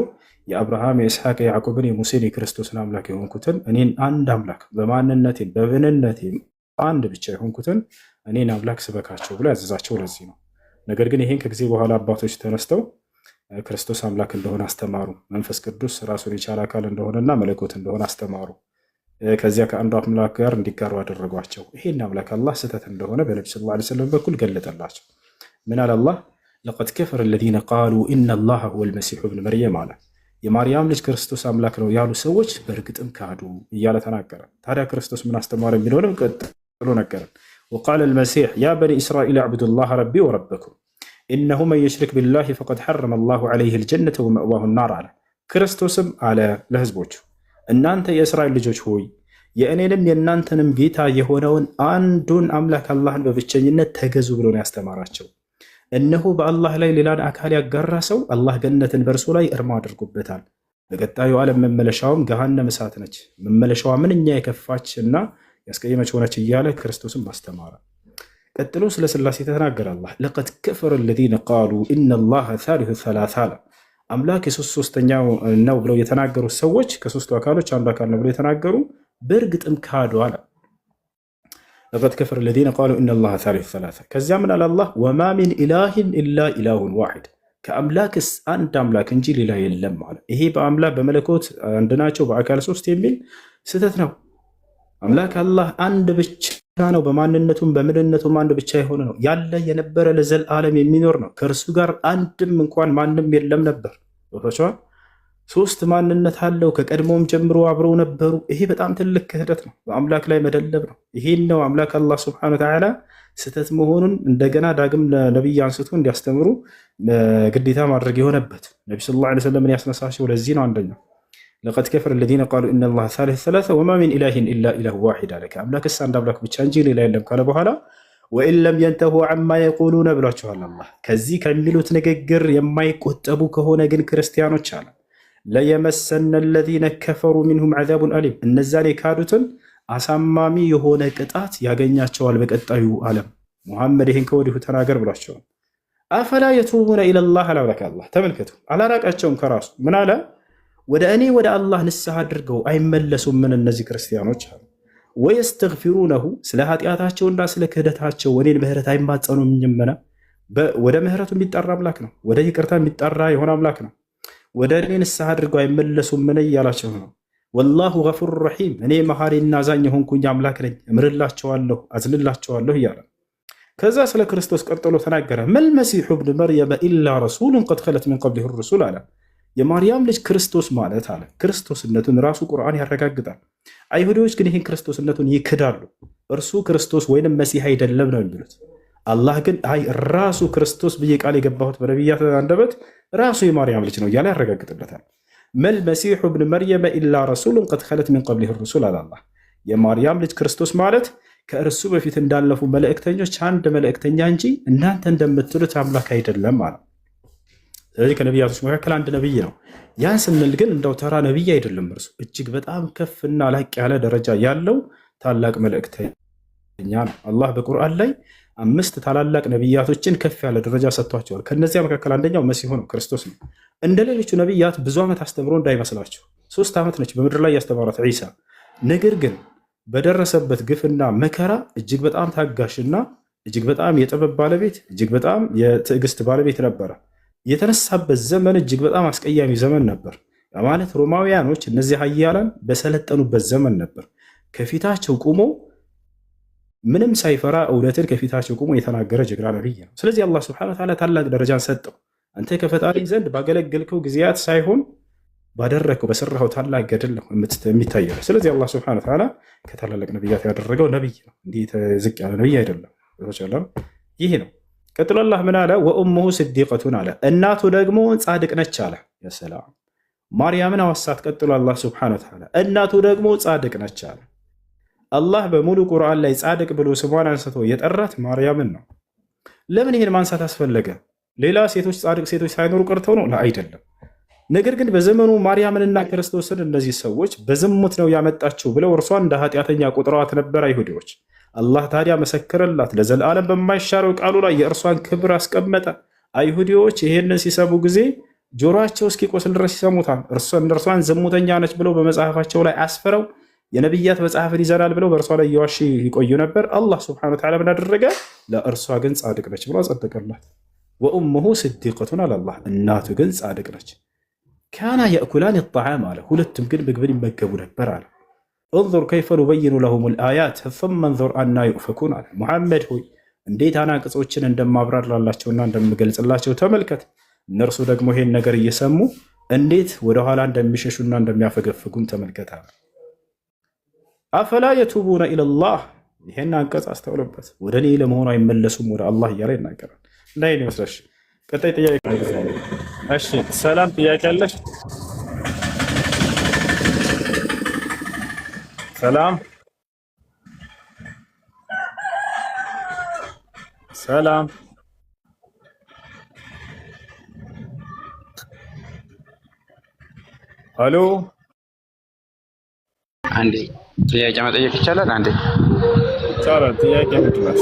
የአብርሃም የኢስሐቅ የያዕቆብን የሙሴን የክርስቶስን አምላክ የሆንኩትን እኔን አንድ አምላክ በማንነቴም በምንነቴም አንድ ብቻ የሆንኩትን እኔን አምላክ ስበካቸው ብሎ ያዘዛቸው ለዚህ ነው። ነገር ግን ይሄን ከጊዜ በኋላ አባቶች ተነስተው ክርስቶስ አምላክ እንደሆነ አስተማሩ። መንፈስ ቅዱስ ራሱን የቻለ አካል እንደሆነና መለኮት እንደሆነ አስተማሩ። ከዚያ ከአንዱ አምላክ ጋር እንዲጋሩ አደረጓቸው። ይሄን አምላክ አላህ ስህተት እንደሆነ በነቢ ሰለላሁ ዐለይሂ ወሰለም በኩል ገለጠላቸው። ምን አለ አላህ? ለቀድ ከፈረ አለዚነ ቃሉ ኢነላሀ ሁወል መሲሑ ብን መርየም አለ። የማርያም ልጅ ክርስቶስ አምላክ ነው ያሉ ሰዎች በእርግጥም ካዱ እያለ ተናገረ። ታዲያ ክርስቶስ ምን አስተማረ የሚለውንም ቀጥሎ ነገረን። ወቃለ አልመሲሕ ያ በኒ እስራኤል አዕቡዱላህ ረቢ ወረበኩም ኢነሁ መን ዩሽሪክ ቢላሂ ፈቀድ ሐረመ አላሁ ዐለይሂ አልጀነተ ወመእዋሁ ናር አለ። ክርስቶስም አለ ለህዝቦቹ እናንተ የእስራኤል ልጆች ሆይ የእኔንም የእናንተንም ጌታ የሆነውን አንዱን አምላክ አላህን በብቸኝነት ተገዙ ብሎ ነው ያስተማራቸው። እነሆ በአላህ ላይ ሌላን አካል ያጋራ ሰው አላህ ገነትን በእርሱ ላይ እርማ አድርጎበታል። በቀጣዩ ዓለም መመለሻውም ገሃነም እሳት ነች። መመለሻዋ ምንኛ የከፋች እና ያስቀየመች ሆነች እያለ ክርስቶስን ማስተማረ። ቀጥሎ ስለ ሥላሴ ተናገረ አላህ ለቀድ ከፈረ አለዚነ ቃሉ ኢነላሀ ሳሊሱ ሰላሳ አለ። አምላክ የሶስት ሶስተኛው ነው ብለው የተናገሩ ሰዎች ከሶስቱ አካሎች አንዱ አካል ነው ብለው የተናገሩ በእርግጥም ካዱ አለ። ለቀድ ከፈረ አለዚነ ቃሉ ኢነላሀ ሳሊሱ ሰላሳ። ከዚያ ምን አለ አላህ? ወማ ሚን ኢላሂን ኢላ ኢላሁን ዋሂድ፣ ከአምላክስ አንድ አምላክ እንጂ ሌላ የለም አለ። ይሄ በአምላክ በመለኮት አንድ ናቸው፣ በአካል ሶስት የሚል ስህተት ነው። አምላክ አላህ አንድ ብቻ ነው። በማንነቱም በምንነቱም አንድ ብቻ የሆነ ነው። ያለ የነበረ ለዘላለም የሚኖር ነው። ከእርሱ ጋር አንድም እንኳን ማንም የለም ነበር። ቦታቸዋል ሶስት ማንነት አለው። ከቀድሞም ጀምሮ አብረው ነበሩ። ይሄ በጣም ትልቅ ክህደት ነው። በአምላክ ላይ መደለብ ነው። ይሄን ነው አምላክ አላህ ሱብሓነሁ ወተዓላ ስህተት መሆኑን እንደገና ዳግም ለነቢይ አንስቶ እንዲያስተምሩ ግዴታ ማድረግ የሆነበት። ነቢ ሰለላሁ ዐለይሂ ወሰለም ያስነሳቸው ለዚህ ነው። አንደኛው ለቀድ ከፈረ አለዚነ ቃሉ ኢነላሀ ሳሊሱ ሰላሳ ወማ ሚን ኢላሂን ኢላ ኢላሁ ዋሂድ አለ። ከአምላክስ አንድ አምላክ ብቻ እንጂ ሌላ የለም ካለ በኋላ ወኢን ለም የንተሁ ዐማ የቁሉነ ብሏቸዋል አላህ። ከዚህ ከሚሉት ንግግር የማይቆጠቡ ከሆነ ግን ክርስቲያኖች አለ ለየመሰነ አለዚነ ከፈሩ ሚንሁም ዐዛቡን አሊም፣ እነዛን የካዱትን አሳማሚ የሆነ ቅጣት ያገኛቸዋል በቀጣዩ ዓለም። ሙሐመድ ይህን ከወዲሁ ተናገር ብሏቸዋል። አፈላ የቱቡነ ኢለላህ አላብላክ አላህ ተመልከቱ፣ አላራቃቸውም ከራሱ ምን አለ? ወደ እኔ ወደ አላህ ንስሐ አድርገው አይመለሱም ምን እነዚህ ክርስቲያኖች አሉ። ወየስተግፊሩነሁ ስለ ኃጢአታቸውና ስለ ክህደታቸው እኔን ምህረት አይማጸኑም። ምንመና ወደ ምህረቱ የሚጠራ አምላክ ነው። ወደ ይቅርታ የሚጠራ የሆነ አምላክ ነው። ወደ እኔ ንስሐ አድርገው አይመለሱም ምን እያላቸው ነው። ወላሁ ገፉር ረሒም እኔ መሐሪና አዛኝ የሆንኩኝ አምላክ ነኝ፣ እምርላቸዋለሁ፣ አዝንላቸዋለሁ እያለ ከዛ ስለ ክርስቶስ ቀጥሎ ተናገረ። መልመሲሑ ብን መርየመ ኢላ ረሱሉን ቀድ ኸለት ሚን ቀብሊሂ ሩሱል አለ። የማርያም ልጅ ክርስቶስ ማለት አለ ክርስቶስነቱን ራሱ ቁርአን ያረጋግጣል። አይሁዶች ግን ይህን ክርስቶስነቱን ይክዳሉ። እርሱ ክርስቶስ ወይንም መሲህ አይደለም ነው የሚሉት። አላህ ግን አይ ራሱ ክርስቶስ ብዬ ቃል የገባሁት በነቢያት አንደበት ራሱ የማርያም ልጅ ነው እያለ ያረጋግጥለታል። መልመሲሑ ብን መርየመ ኢላ ረሱሉን ቀድ ኸለት ሚን ቀብሊሂ ሩሱል አለ አላህ። የማርያም ልጅ ክርስቶስ ማለት ከእርሱ በፊት እንዳለፉ መልእክተኞች አንድ መልእክተኛ እንጂ እናንተ እንደምትሉት አምላክ አይደለም አለ። ስለዚህ ከነቢያቶች መካከል አንድ ነቢይ ነው። ያን ስንል ግን እንደው ተራ ነቢይ አይደለም። እርሱ እጅግ በጣም ከፍና ላቅ ያለ ደረጃ ያለው ታላቅ መልእክተኛ ነው። አላህ በቁርአን ላይ 5 ታላላቅ ነቢያቶችን ከፍ ያለ ደረጃ ሰጥቷቸዋል። ከነዚያ መካከል አንደኛው መሲሁ ነው፣ ክርስቶስ ነው። እንደ ሌሎቹ ነቢያት ብዙ ዓመት አስተምሮ እንዳይመስላቸው 3 ዓመት ነች በምድር ላይ ያስተማራት ዒሳ። ነገር ግን በደረሰበት ግፍና መከራ እጅግ በጣም ታጋሽና እጅግ በጣም የጥበብ ባለቤት እጅግ በጣም የትዕግስት ባለቤት ነበረ። የተነሳበት ዘመን እጅግ በጣም አስቀያሚ ዘመን ነበር። ማለት ሮማውያኖች እነዚህ ሀያላን በሰለጠኑበት ዘመን ነበር። ከፊታቸው ቁሞ ምንም ሳይፈራ እውነትን ከፊታቸው ቁሞ የተናገረ ጀግና ነቢይ ነው። ስለዚህ አላህ ሱብሓነሁ ወተዓላ ታላቅ ደረጃን ሰጠው። አንተ ከፈጣሪ ዘንድ ባገለገልከው ጊዜያት ሳይሆን ባደረግከው በሰራኸው ታላቅ ገድል ነው የሚታየው። ስለዚህ አላህ ሱብሓነሁ ወተዓላ ከታላላቅ ነቢያት ያደረገው ነቢይ ነው። እንዲህ ዝቅ ያለ ነቢይ አይደለም። ይህ ነው ቀጥሎ አላህ ምን አለ? ወኡሙሁ ስዲቀቱን አለ፣ እናቱ ደግሞ ጻድቅ ነች አለ። የሰላም ማርያምን አወሳት። ቀጥሎ አላህ ሱብሓነሁ ወተዓላ እናቱ ደግሞ ጻድቅ ነች አለ። አላህ በሙሉ ቁርአን ላይ ጻድቅ ብሎ ስሟን አንስቶ የጠራት ማርያምን ነው። ለምን ይህን ማንሳት አስፈለገ? ሌላ ሴቶች ጻድቅ ሴቶች ሳይኖሩ ቀርተው ነው? አይደለም። ነገር ግን በዘመኑ ማርያምንና ክርስቶስን እነዚህ ሰዎች በዝሙት ነው ያመጣችው ብለው እርሷን እንደ ኃጢአተኛ ቁጥረዋት ነበር አይሁዲዎች። አላህ ታዲያ መሰከረላት፣ ለዘላለም በማይሻረው ቃሉ ላይ የእርሷን ክብር አስቀመጠ። አይሁዲዎች ይሄንን ሲሰሙ ጊዜ ጆሮአቸው እስኪቆስል ድረስ ይሰሙታል። እርሷን ዝሙተኛ ነች ብለው በመጽሐፋቸው ላይ አስፍረው የነቢያት መጽሐፍን ይዘናል ብለው በእርሷ ላይ እየዋሹ ይቆዩ ነበር። አላህ ሱብሓነሁ ወተዓላ ምን አደረገ? ለእርሷ ግን ጻድቅ ነች ብሎ አጸደቀላት። ወኡሙሁ ስዲቀቱን አለ አላህ፣ እናቱ ግን ጻድቅ ነች። ካና የእኩላን ጣዓም አለ፣ ሁለቱም ግን ምግብን ይመገቡ ነበር አለ። እንዙር ከይፈ ኑበይኑ ለሁም ልአያት ثመ እንዙር አና ዩእፈኩን አለ። ሙሐመድ ሆይ እንዴት አናቅጾችን እንደማብራራላቸውና እንደምገልጽላቸው ተመልከት። እነርሱ ደግሞ ይሄን ነገር እየሰሙ እንዴት ወደኋላ እንደሚሸሹና እንደሚያፈገፍጉም ተመልከት አለ። አፈላ የቱቡነ ኢለላህ፣ ይሄን አንቀጽ አስተውለበት። ወደ እኔ ለመሆኑ አይመለሱም ወደ አላህ እያለ ይናገራል። እንዳይን ይመስለሽ። ቀጣይ ጥያቄ። እሺ ሰላም፣ ጥያቄ አለሽ? ሰላም ሰላም ሄሎ፣ አንዴ ጥያቄ መጠየቅ ይቻላል? አንዴ ይቻላል። ጥያቄ ምንድን ነው?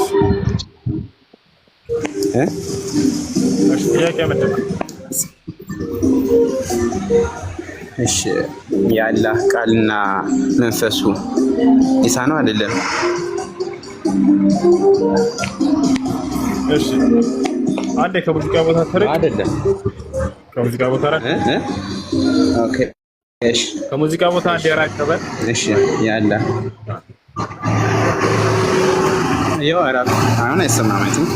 እሺ ጥያቄ ምንድን ነው? እሺ የአላህ ቃልና መንፈሱ ኢሳ ነው አይደለም? እሺ አንዴ ከሙዚቃ ቦታ ተረክ አይደለም? ከሙዚቃ ቦታ ራቅ። ኦኬ እሺ፣ ከሙዚቃ ቦታ አንዴ ራቅ በል። እሺ የአላህ ያው አራፍ አሁን አይሰማም አይደል?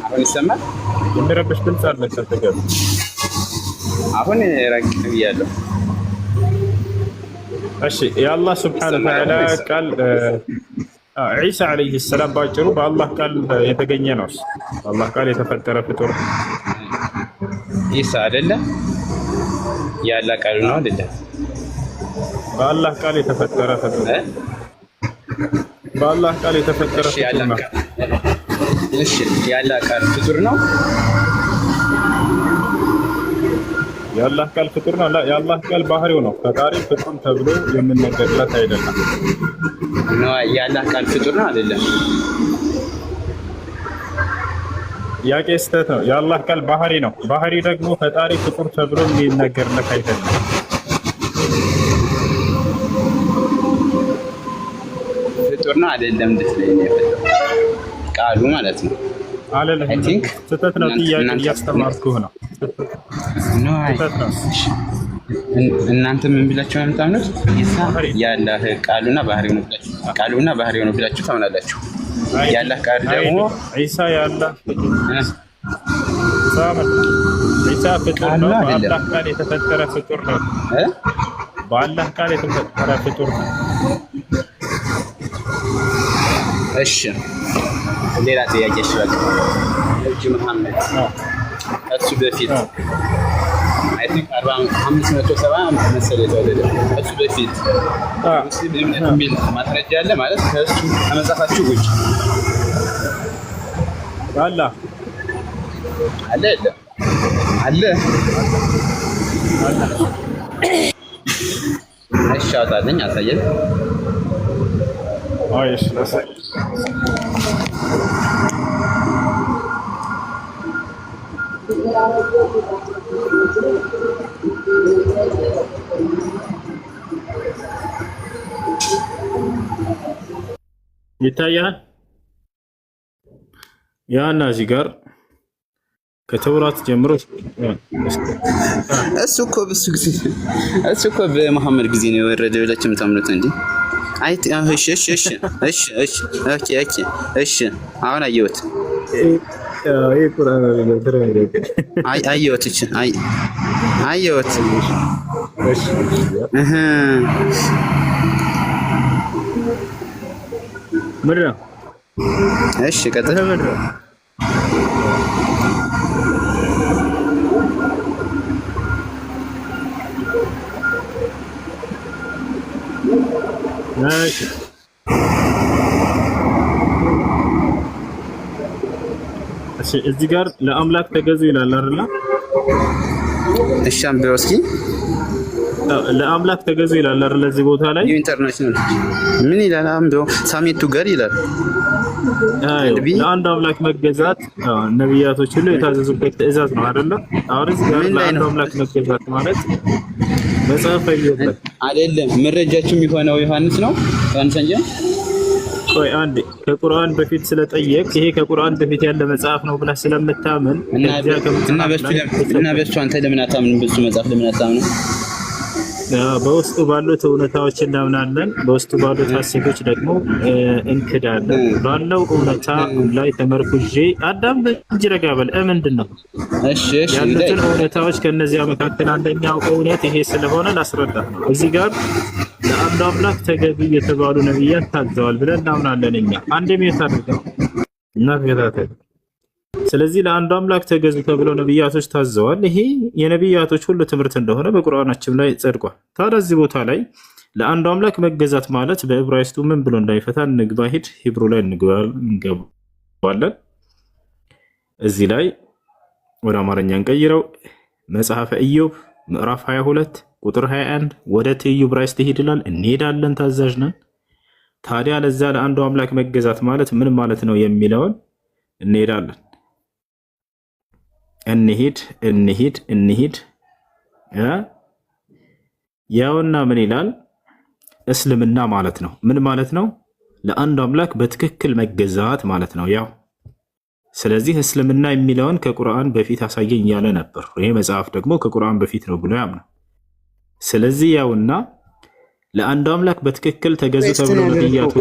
አሁን ይሰማል? የሚረብሽ ድምፅ አለ ከተገኘ። አሁን ራቅ ብያለሁ። እሺ የአላህ ሱብሓነሁ ወተዓላ ቃል ዒሳ ዓለይሂ ሰላም ባጭሩ በአላህ ቃል የተገኘ ነው። በአላህ ቃል የተፈጠረ ፍጡር ኢሳ አይደለም? የአላህ ቃል ነው አይደለም? በአላህ ቃል የተፈጠረ ፍጡር በአላህ ቃል የተፈጠረ ፍጡር ነው። እሺ የአላህ ቃል ፍጡር ነው? የአላህ ቃል ፍጡር ነው? የአላህ ቃል ባህሪው ነው። ፈጣሪ ፍጡር ተብሎ የምንነገርለት አይደለም። ነው የአላህ ቃል ፍጡር ነው አይደለም? ጥያቄ ስህተት ነው። የአላህ ቃል ባህሪ ነው። ባህሪ ደግሞ ፈጣሪ ፍጡር ተብሎ የሚነገርለት አይደለም። ፍጡር ነው አይደለም? ቃሉ ማለት ነው። አለልህ ስህተት ነው። ጥያቄ እያስተማርኩህ ነው። እናንተ ምን ብላችሁ ነው የምታምኑት? ኢሳ የአላህ ቃሉና ባህሪው ነው ብላችሁ ታምናላችሁ። የአላህ ቃል ደግሞ ኢሳ የአላህ ኢሳ ፍጡር ነው። በአላህ ቃል የተፈጠረ ፍጡር ነው። በአላህ ቃል የተፈጠረ ፍጡር ነው። እሺ ሌላ ጥያቄ ይችላል። ነብዩ መሐመድ እሱ በፊት አይ ቲንክ 570 መሰለኝ የተወለደ እሱ በፊት ሙስሊም እምነት የሚል ማስረጃ አለ ማለት ከእሱ ከመጽሐፋችሁ ውጭ አለ አለ አለ እሺ አውጣልኝ፣ አሳየን። እሺ አሳይ። ይታያል። ያና እዚህ ጋር ከተውራት ጀምሮ እሱ እኮ በመሐመድ ጊዜ ነው የወረደ ብላችሁ የምታምኑት እንዴ? አይ እሺ አሁን አየሁት። አየሁት ምንድን ነው እሺ ቀጥል። እዚህ ጋር ለአምላክ ተገዙ ይላል አይደል? እሺ አንብበው እስኪ። ለአምላክ ተገዙ ይላል አይደል? እዚህ ቦታ ላይ ኢንተርናሽናል ምን ይላል? አንብበው። ሳሚቱ ጋር ይላል ለአንድ አምላክ መገዛት ነቢያቶች ሁሉ የታዘዙበት ትእዛዝ ነው አይደል? አሁን እዚህ ጋር ለአንድ አምላክ መገዛት ማለት መጽሐፍ አይደለም። መረጃችሁ የሚሆነው ዮሐንስ ነው። ዮሐንስ እንጂ ቆይ አንዴ ከቁርአን በፊት ስለጠየቅ ይሄ ከቁርአን በፊት ያለ መጽሐፍ ነው ብለህ ስለምታምን እና በሱ አንተ ለምን አታምንም? በሱ መጽሐፍ ለምን አታምንም? በውስጡ ባሉት እውነታዎች እናምናለን፣ በውስጡ ባሉት ሐሰቶች ደግሞ እንክዳለን። ባለው እውነታ ላይ ተመርኩዤ አዳም እንጂ ረጋ በል ምንድን ነው ያሉትን እውነታዎች ከነዚያ መካከል አንደኛው እውነት ይሄ ስለሆነ ላስረዳ ነው። እዚህ ጋር ለአንድ አምላክ ተገቢ የተባሉ ነቢያት ታዘዋል ብለን እናምናለን እኛ። አንድ ሚዩት አድርገው እና ተከታተል። ስለዚህ ለአንድ አምላክ ተገዙ ተብለው ነቢያቶች ታዘዋል። ይሄ የነቢያቶች ሁሉ ትምህርት እንደሆነ በቁርአናችን ላይ ጸድቋል። ታዲያ እዚህ ቦታ ላይ ለአንድ አምላክ መገዛት ማለት በዕብራይስጡ ምን ብሎ እንዳይፈታ እንግባ፣ ሂድ ሂብሩ ላይ እንገባለን። እዚህ ላይ ወደ አማርኛ እንቀይረው። መጽሐፈ ኢዮብ ምዕራፍ 22 ቁጥር 21 ወደ ትይዩ ዕብራይስጥ ሂድ ይላል። እንሄዳለን፣ ታዛዥ ነን። ታዲያ ለዛ ለአንዱ አምላክ መገዛት ማለት ምን ማለት ነው የሚለውን እንሄዳለን። እንሂድ ያውና ምን ይላል? እስልምና ማለት ነው። ምን ማለት ነው? ለአንዱ አምላክ በትክክል መገዛት ማለት ነው። ያው ስለዚህ እስልምና የሚለውን ከቁርአን በፊት አሳየኝ ያለ ነበር። ይሄ መጽሐፍ ደግሞ ከቁርአን በፊት ነው ብሎ ያምናል። ስለዚህ ያውና ለአንዱ አምላክ በትክክል ተገዙ ተብሎ ነብያቱ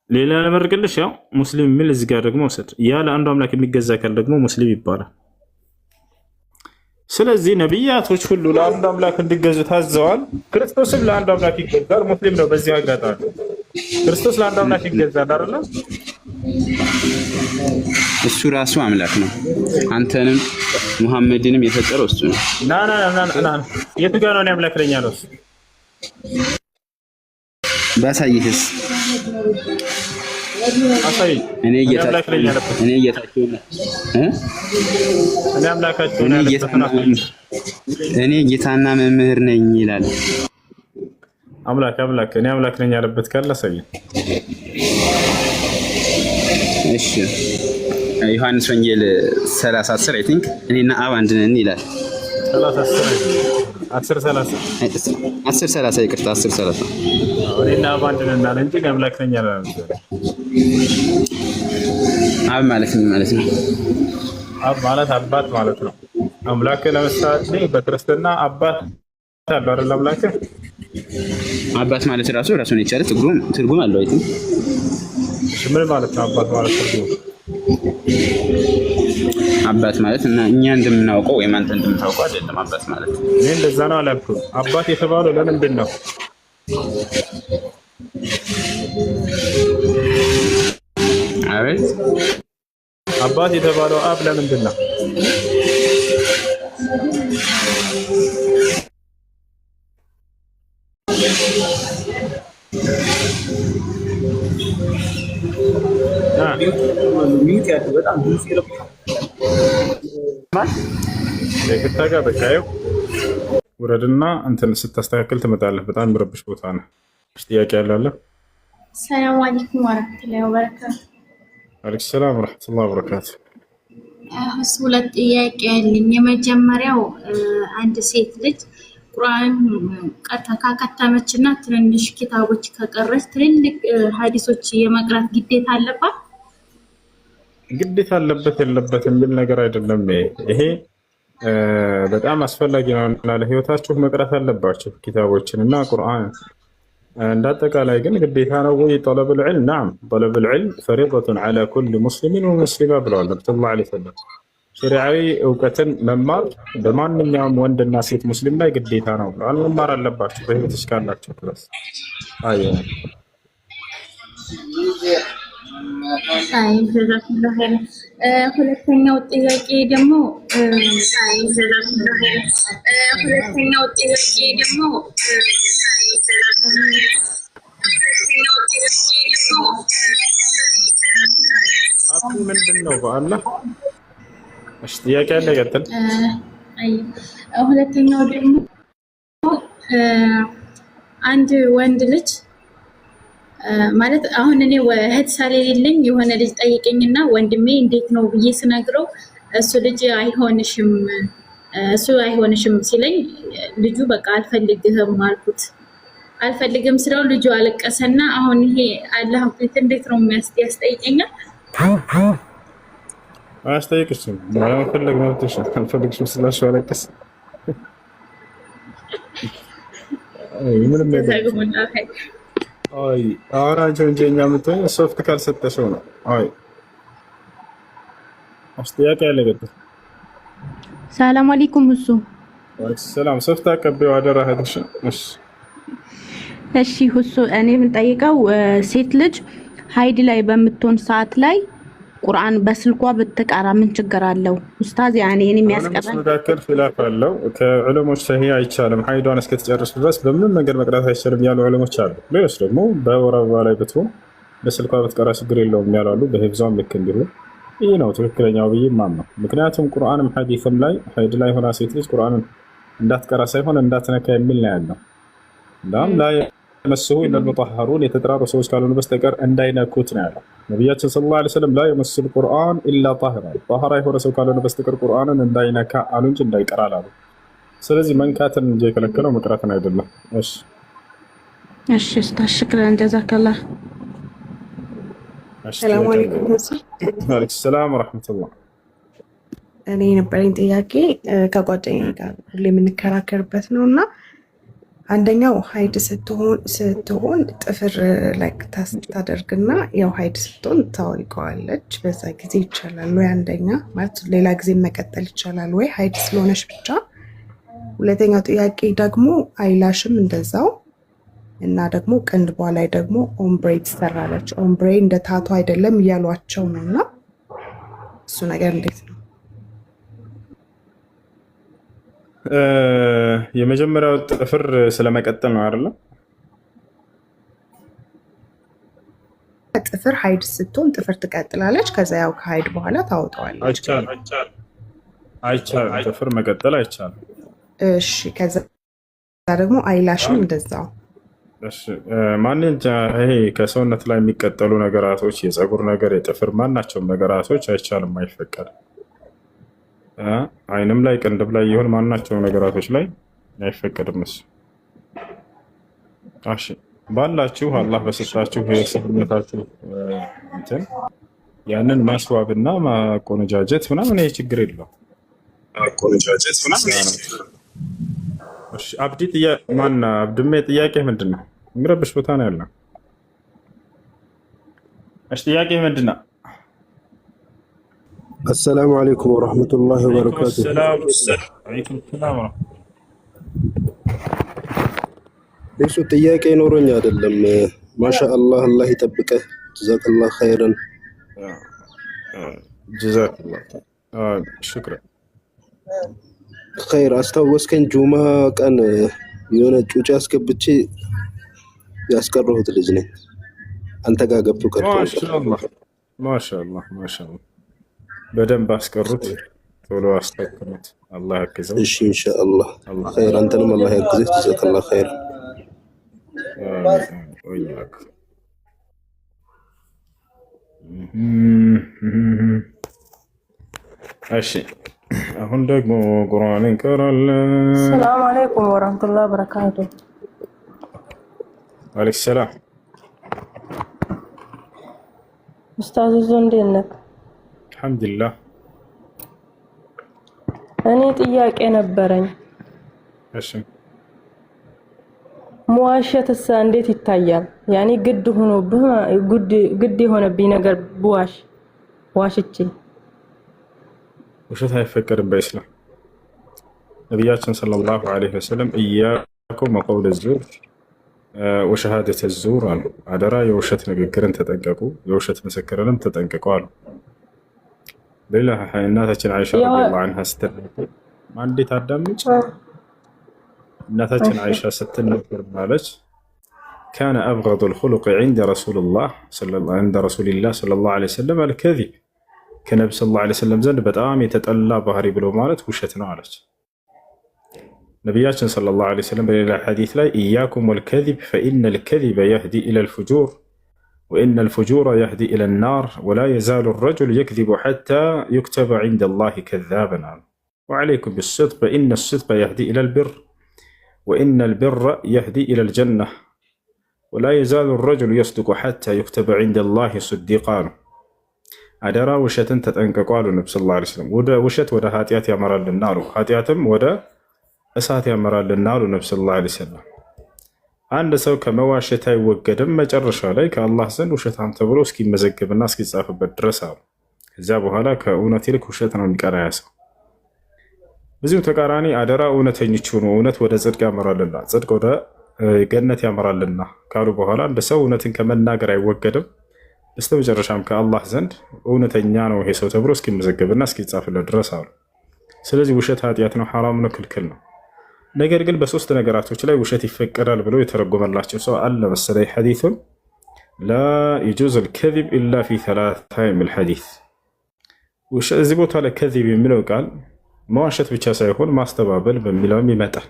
ሌላ ለመርቅልሽ ያው ሙስሊም የሚል እዚህ ጋር ደግሞ ወሰድ። ያ ለአንዱ አምላክ የሚገዛ ካል ደግሞ ሙስሊም ይባላል። ስለዚህ ነብያቶች ሁሉ ለአንዱ አምላክ እንዲገዙ ታዘዋል። ክርስቶስም ለአንዱ አምላክ ይገዛል። ሙስሊም ነው። በዚህ አጋጣሚ ክርስቶስ ለአንዱ አምላክ ይገዛል አይደል? እሱ ራሱ አምላክ ነው። አንተንም ሙሐመድንም የፈጠረው እሱ ነው። ና የቱ ጋር ነው አምላክ ለኛ ነው? ባሳይህስ አሳይ። እኔ ጌታቸው እኔ ጌታና መምህር ነኝ ይላል። አምላክ እኔ አምላክ ነኝ ያለበት ካለ አሳይ። እሺ ዮሐንስ ወንጌል 30:10 አይ ቲንክ እኔና አብ አንድ ነን ይላል። 10:30 ይቅርታ 10:30 እኔና አብ አንድ ነን አለ እንጂ አምላክ ነኝ ያላለ። አብ ማለት ምን ማለት ነው? አብ ማለት አባት ማለት ነው። አምላክ ለምሳሌ በክርስትና አባት አለ አይደል? አምላክ አባት ማለት ራሱን የቻለ ትርጉም አለው። አይተም ምን ማለት ነው? አባት ማለት ትርጉም አባት ማለት እና እኛ እንደምናውቀው ወይም አንተ እንደምታውቀው አይደለም። አባት ማለት እኔ እንደዛ ነው አላልኩም። አባት የተባለው ለምንድን ነው? አቤት አባት የተባለው አብ ለምንድን ነው? ውረድና እንትን ስታስተካክል ትመጣለህ። በጣም የሚረብሽ ቦታ ነው። ጥያቄ ያለ? ሰላም አለይኩም ወራህመቱላሂ ወበረካቱ። አለይኩም ሰላም ወራህመቱላሂ ወበረካቱ። ሁለት ጥያቄ ያለኝ። የመጀመሪያው አንድ ሴት ልጅ ቁርአን ካከተመችና ትንንሽ ኪታቦች ከቀረች ትልልቅ ሐዲሶች የመቅራት ግዴታ አለባት? ግዴታ አለበት የለበትም የሚል ነገር አይደለም። ይሄ በጣም አስፈላጊ ነው እና ለህይወታችሁ መቅራት አለባችሁ ኪታቦችን እና ቁርአን። እንዳጠቃላይ ግን ግዴታ ነው ወይ? ጠለቡል ዒልም ነዓም፣ ጠለቡል ዒልም ፈሪደቱን ዐላ ኩሊ ሙስሊሚን ወሙስሊማ ብለዋል ነብዩ ሰለላሁ ዐለይሂ ወሰለም። ሸሪዓዊ እውቀትን መማር በማንኛውም ወንድና ሴት ሙስሊም ላይ ግዴታ ነው ብለዋል። መማር አለባችሁ በህይወት እስካላችሁ ድረስ። አይ ሁለተኛው ጥያቄ ደግሞ አቡ ምንድን ነው በአላህ? እሺ ጥያቄ አለ ቀጥል። ሁለተኛው ደግሞ አንድ ወንድ ልጅ ማለት አሁን እኔ እህት ሳልልኝ የሆነ ልጅ ጠይቀኝና ወንድሜ እንዴት ነው ብዬ ስነግረው እሱ አይሆንሽም ሲለኝ ልጁ በቃ አልፈልግህም አልኩት። አልፈልግም ስለው ልጁ አለቀሰና አሁን ይሄ አላህ እንዴት ነው ያስጠይቀኛል? አያስጠይቅሽም። ማይፈልግ መብትሽ ነው። አልፈልግሽም ስላልሽው አለቀሰ። ምንም ነገር አይ አራጆ እንጀኛ ምትሆን ሶፍት ካልሰጠሽው ነው። አይ አስተያየት ያለ ገደ ሰላም አለይኩም እሱ ሰላም ሶፍት አቀበው አደረሃትሽ። እሺ ሁሱ እኔ የምጠይቀው ሴት ልጅ ሀይድ ላይ በምትሆን ሰዓት ላይ ቁርአን በስልኳ ብትቀራ ምን ችግር አለው? ኡስታዝ ያኔ እኔ የሚያስቀረን መካከል ኺላፍ አለው። ከዑለሞች ሰሂህ አይቻልም ሀይዷን እስከተጨረሰ ድረስ በምንም መንገድ መቅራት አይቻልም ያሉ ዑለሞች አሉ። ሌሎች ደግሞ በወር አበባ ላይ ብትሆን በስልኳ ብትቀራ ችግር የለውም ያላሉ። በሂፍዟም ልክ እንዲሁ ይህ ነው ትክክለኛው ብዬ ማምነው። ምክንያቱም ቁርአንም ሐዲስም ላይ ሀይድ ላይ ሆና ሴት ልጅ ቁርአንን እንዳትቀራ ሳይሆን እንዳትነካ የሚል ነው ያለው። እንዳም ላይ መስሁ ኢለል ሙጠህሀሩን የተጠራሩ ሰዎች ካልሆኑ በስተቀር እንዳይነኩት ነው ያለው ነብያችን ሰለላሁ ዐለይሂ ወሰለም። ላ የመስል ቁርአን ኢላ ጣሂራ ጣሂራ የሆነ ሰው ካልሆነ በስተቀር ቁርአንን እንዳይነካ አሉ እንጂ እንዳይቀራ አላሉ። ስለዚህ መንካትን እንጂ የከለከለው መቅራትን አይደለም። እሺ እሺ ተሽክረን ጀዛከላህ። ሰላም አለይኩም። ወአለይኩም ሰላም ወራህመቱላህ። እኔ የነበረኝ ጥያቄ ከጓደኛዬ ጋር ሁሌ የምንከራከርበት ነውና አንደኛው ሀይድ ስትሆን ጥፍር ላይ ታደርግና ያው ሀይድ ስትሆን ታወልቀዋለች። በዛ ጊዜ ይቻላል ወይ? አንደኛ ማለት ሌላ ጊዜ መቀጠል ይቻላል ወይ ሀይድ ስለሆነች ብቻ? ሁለተኛው ጥያቄ ደግሞ አይላሽም እንደዛው እና ደግሞ ቅንድቧ ላይ ደግሞ ኦምብሬ ትሰራለች። ኦምብሬ እንደ ታቶ አይደለም እያሏቸው ነው እና እሱ ነገር እንዴት ነው? የመጀመሪያው ጥፍር ስለመቀጠል ነው አይደል? ጥፍር ሀይድ ስትሆን ጥፍር ትቀጥላለች። ከዛ ያው ከሀይድ በኋላ ታወጣዋለች። አይቻልም። ጥፍር መቀጠል አይቻልም። እሺ ከዛ ደግሞ አይላሽም እንደዛው። እሺ ይሄ ከሰውነት ላይ የሚቀጠሉ ነገራቶች የፀጉር ነገር፣ የጥፍር ማናቸውም ነገራቶች አይቻልም፣ አይፈቀድም። አይንም ላይ ቅንድብ ላይ ይሁን ማናቸውም ነገራቶች ላይ አይፈቀድም እሱ። እሺ ባላችሁ አላህ በሰጣችሁ የሰውነታችሁ እንትን ያንን ማስዋብና ማቆነጃጀት ምናምን ይሄ ችግር የለውም። እሺ አብዲ አብድሜ ጥያቄ ምንድን ነው? የሚረብሽ ቦታ ነው ያለው። እሺ ጥያቄ ምንድን ነው? አሰላሙ አለይኩም ወራህመቱላሂ ወበረካቱ። እሱ ጥያቄ ኖሮኝ አይደለም። ማሻአላህ አላህ ይጠብቀህ። ጀዛከላህ ኸይረን። ጀዛከላህ ሽክራን ኸይር። አስታወስከኝ። ጁማ ቀን የሆነ ጩጬ አስገብቼ ያስቀረሁት ልጅ ነኝ። አንተ ጋር ገብቶ ቀርቶ። ማሻአላህ ማሻአላህ በደንብ አስቀሩት። ቶሎ አስተካክሉት። አላህ ያግዘው። እሺ ኢንሻአላህ ኸይር። አንተንም አላህ ያግዝህ። ጀዛከላህ ኸይር። እሺ አሁን ደግሞ ቁርአን እንቀራለን። ሰላም አለይኩም ወራህመቱላሂ ወበረካቱ። ወአለይኩም ሰላም። ኡስታዝ እንዴት ነህ? አልሐምዱሊላህ። እኔ ጥያቄ ነበረኝ። እሺ መዋሸትስ እንዴት ይታያል? ያኔ ግድ ሆኖብህ ግድ የሆነብኝ ነገር ዋሽቼ ውሸት አይፈቀድም በኢስላም። ነቢያችን ሰለላሁ ዐለይሂ ወሰለም ኢያኩም ወቀውለ ዙር ወሸሃደተ ዙር አሉ። አደራ የውሸት ንግግርን ተጠንቀቁ፣ የውሸት ምስክርንም ተጠንቀቁ አሉ። ሌላ እናታችን አይሻ ረዲየላሁ ዐንሃ ስትናገር አንዲት አዳምጭ እናታችን አይሻ ስትናገር ማለች ካነ አብገዱል ኹሉቅ ዐንደ ረሱሊላህ ሰለላሁ ዐለይሂ ወሰለም አልከዚብ ከነቢ ሰለላሁ ዐለይሂ ወሰለም ዘንድ በጣም የተጠላ ባህሪ ብሎ ማለት ውሸት ነው አለች። ነቢያችን ሰለላሁ ዐለይሂ ወሰለም በሌላ ሐዲስ ላይ ኢያኩም ወልከዚብ ፈኢነል ከዚበ የህዲ ኢለል ፉጁር ወኢነል ፉጁረ የህዲ ኢለን ናር ወላ የዛሉ ረጁል የክዚቡ ሐታ ዩክተበ ዐንደላሂ ከዛበን አሉ። ወዐለይኩም ቢስድቅ ፈኢነ ስድቀ የህዲ ኢለል ቢር ወኢነል ቢረ የህዲ ኢለል ጀነህ ወላ የዛሉ ረጁል የስድቁ ሐታ ዩክተበ ዐንደላሂ ስዲቃ አሉ። አደራ ውሸትን ተጠንቀቁ አሉ ነቢ ሰለላሁ ዐለይሂ ወሰለም። ውሸት ወደ ኃጢአት ያመራልና አሉ፣ ኃጢአትም ወደ እሳት ያመራልና አሉ ነቢ ሰለላሁ ዐለይሂ ወሰለም። አንድ ሰው ከመዋሸት አይወገድም መጨረሻ ላይ ከአላህ ዘንድ ውሸታም ተብሎ እስኪመዘገብና እስኪጻፍበት ድረስ አሉ። ከዚያ በኋላ ከእውነት ይልቅ ውሸት ነው የሚቀና ያ ሰው። ብዙ ተቃራኒ አደራ እውነተኞች ሁኑ፣ እውነት ወደ ጽድቅ ያመራልና፣ ጽድቅ ወደ ገነት ያመራልና ካሉ በኋላ አንድ ሰው እውነትን ከመናገር አይወገድም በስተመጨረሻም ከአላህ ዘንድ እውነተኛ ነው ይሄ ሰው ተብሎ እስኪመዘገብና እስኪጻፍለት ድረስ አሉ። ስለዚህ ውሸት ኃጢአት ነው፣ ሐራም ነው፣ ክልክል ነው። ነገር ግን በሶስት ነገራቶች ላይ ውሸት ይፈቀዳል ብሎ የተረጎመላቸው ሰው አለ መሰለኝ። ሐዲሱን ላ የጁዝ አልከዚብ ኢላ ፊ ሰላሳ የሚል ሐዲስ። እዚህ ቦታ ላይ ከዚብ የሚለው ቃል መዋሸት ብቻ ሳይሆን ማስተባበል በሚለውም ይመጣል።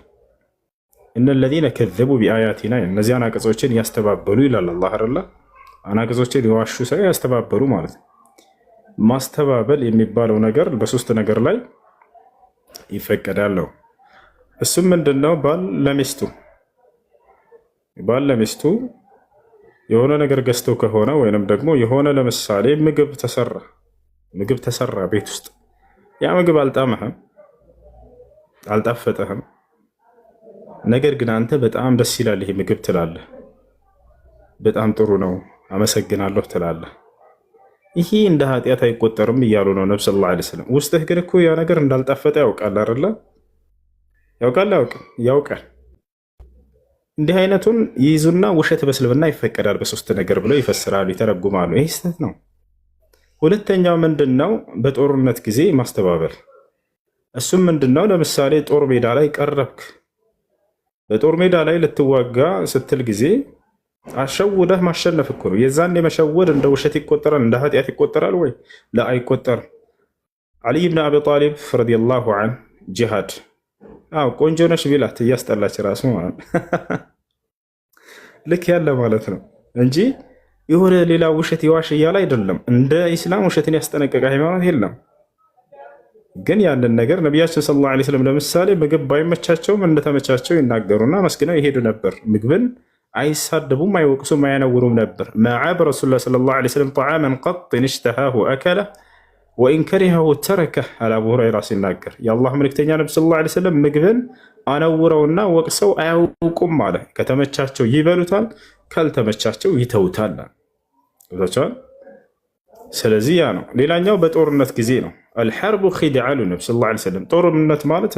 እነ ለዚነ ከዘቡ ቢአያቲና እነዚህ አናቅጾችን ያስተባበሉ ይላል አላህ አይደለ? አናቅጾችን የዋሹ ሳይሆን ያስተባበሉ ማለት ነው። ማስተባበል የሚባለው ነገር በሶስት ነገር ላይ ይፈቀዳል። እሱም ምንድነው? ባል ለሚስቱ የሆነ ነገር ገዝቶ ከሆነ ወይንም ደግሞ የሆነ ለምሳሌ ምግብ ተሰራ ቤት ውስጥ ያ ምግብ አልጣመህም፣ አልጣፈጠህም። ነገር ግን አንተ በጣም ደስ ይላል ይሄ ምግብ ትላለህ፣ በጣም ጥሩ ነው አመሰግናለሁ ትላለህ። ይሄ እንደ ኃጢአት አይቆጠርም እያሉ ነው ነብዩ ሰለላሁ ዐለይሂ ወሰለም። ውስጥህ ግን እኮ ያ ነገር እንዳልጣፈጠ ያውቃል አይደለ? ያውቃል። እንዲህ አይነቱን ይይዙና ውሸት በእስልምና ይፈቀዳል በሶስት ነገር ብለው ይፈስራሉ፣ ይተረጉማሉ። ይህ ስህተት ነው። ሁለተኛው ምንድነው? በጦርነት ጊዜ ማስተባበል። እሱም ምንድነው? ለምሳሌ ጦር ሜዳ ላይ ቀረብክ። በጦር ሜዳ ላይ ልትዋጋ ስትል ጊዜ አሸውደህ ማሸነፍ እኮ ነው። የዛን የመሸወድ እንደ ውሸት ይቆጠራል? እንደ ኃጢአት ይቆጠራል ወይ? አይቆጠርም። ዓሊ ብን አቢ ጣሊብ ረዲየላሁ ዐንሁ ጂሃድ ቆንጆ ነሽ ቢላት እያስጠላች ራሱ ማለት ልክ ያለ ማለት ነው እንጂ የሆነ ሌላ ውሸት ይዋሽ እያለ አይደለም። እንደ ኢስላም ውሸትን ያስጠነቀቀ ሃይማኖት የለም። ግን ያንን ነገር ነቢያችን ሰለላሁ ዐለይሂ ወሰለም ለምሳሌ ምግብ ባይመቻቸውም እንደተመቻቸው ይናገሩና መስግነው ይሄዱ ነበር። ምግብን አይሳደቡም፣ አይወቅሱም፣ አያነውሩም ነበር። መዓበ ረሱሉላህ ሰለላሁ ዐለይሂ ወሰለም ጠዓመን ቀጥን እሽተሃሁ አከለ ወኢን ከሪሀሁ ተረከህ አለ አቡ ሁረይራ ሲናገር የአላህ መልእክተኛ ነቢ ሰለላሁ ዐለይሂ ወሰለም ምግብን አነውረውና ወቅሰው አያውቁም አለ። ከተመቻቸው ይበሉታል፣ ካልተመቻቸው ይተውታል። ስለዚህ ያ ነው። ሌላኛው በጦርነት ጊዜ ነው። አልሐርቡ ኺድዓ አሉ ነቢ ሰለላሁ ዐለይሂ ወሰለም። ጦርነት ማለት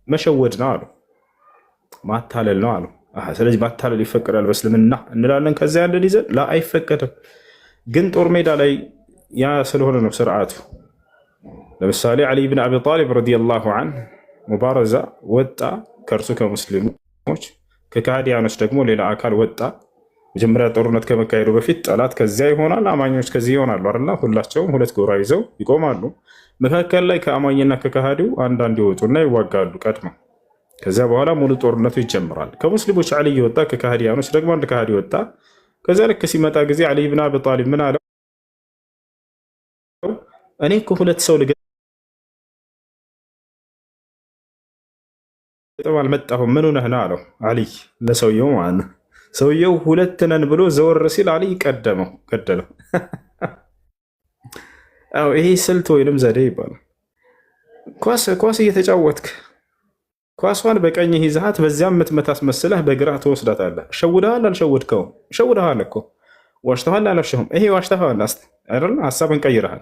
መሸወድ ነው አሉ፣ ማታለል ነው አሉ። ስለዚህ ማታለል ይፈቀዳል በእስልምና እንላለን። ከዚያ ያለን ይዘን ላ አይፈቀድም። ግን ጦር ሜዳ ላይ ያ ስለሆነ ነው ስርዓቱ። ለምሳሌ ዓሊ ብን አቢ ጣሊብ ረዲየላሁ ዐንሁ ሙባረዛ ወጣ፣ ከእርሱ ከሙስሊሞች፣ ከካህዲያኖች ደግሞ ሌላ አካል ወጣ። መጀመሪያ ጦርነት ከመካሄዱ በፊት ጠላት ከዚያ ይሆናል፣ አማኞች ከዚህ ይሆናሉ አይደል? ሁላቸውም ሁለት ጎራ ይዘው ይቆማሉ። መካከል ላይ ከአማኝና ከካህዲው አንዳንድ ይወጡና ይዋጋሉ ቀድመው። ከዚያ በኋላ ሙሉ ጦርነቱ ይጀምራል። ከሙስሊሞች ዓሊ ወጣ፣ ከካህዲያኖች ደግሞ አንድ ካህዲ ወጣ። ከዚያ ልክ ሲመጣ ጊዜ ዓሊ ብን አቢ ጣሊብ ምን አለው? እኔ እኮ ሁለት ሰው ልገጥም አልመጣሁም፣ ምን ሆነህ ነው አለው ዓሊ ለሰውየው ማለት ነው። ሰውየው ሁለት ነን ብሎ ዘወር ሲል ዓሊ ቀደመው፣ ገደለው። ይሄ ስልት ወይንም ዘዴ ይባላል። ኳስ እየተጫወትክ ኳሷን በቀኝ ይዘሃት በዚያም የምትመታስ መስለህ በግራ ትወስዳታለህ። ሸውደሃል አልሸወድከውም? ሸውደሃል እኮ ዋሽተሃል አላልሽውም? ይሄ ዋሽተሃል አይደል? ሀሳብን ቀይረሃል።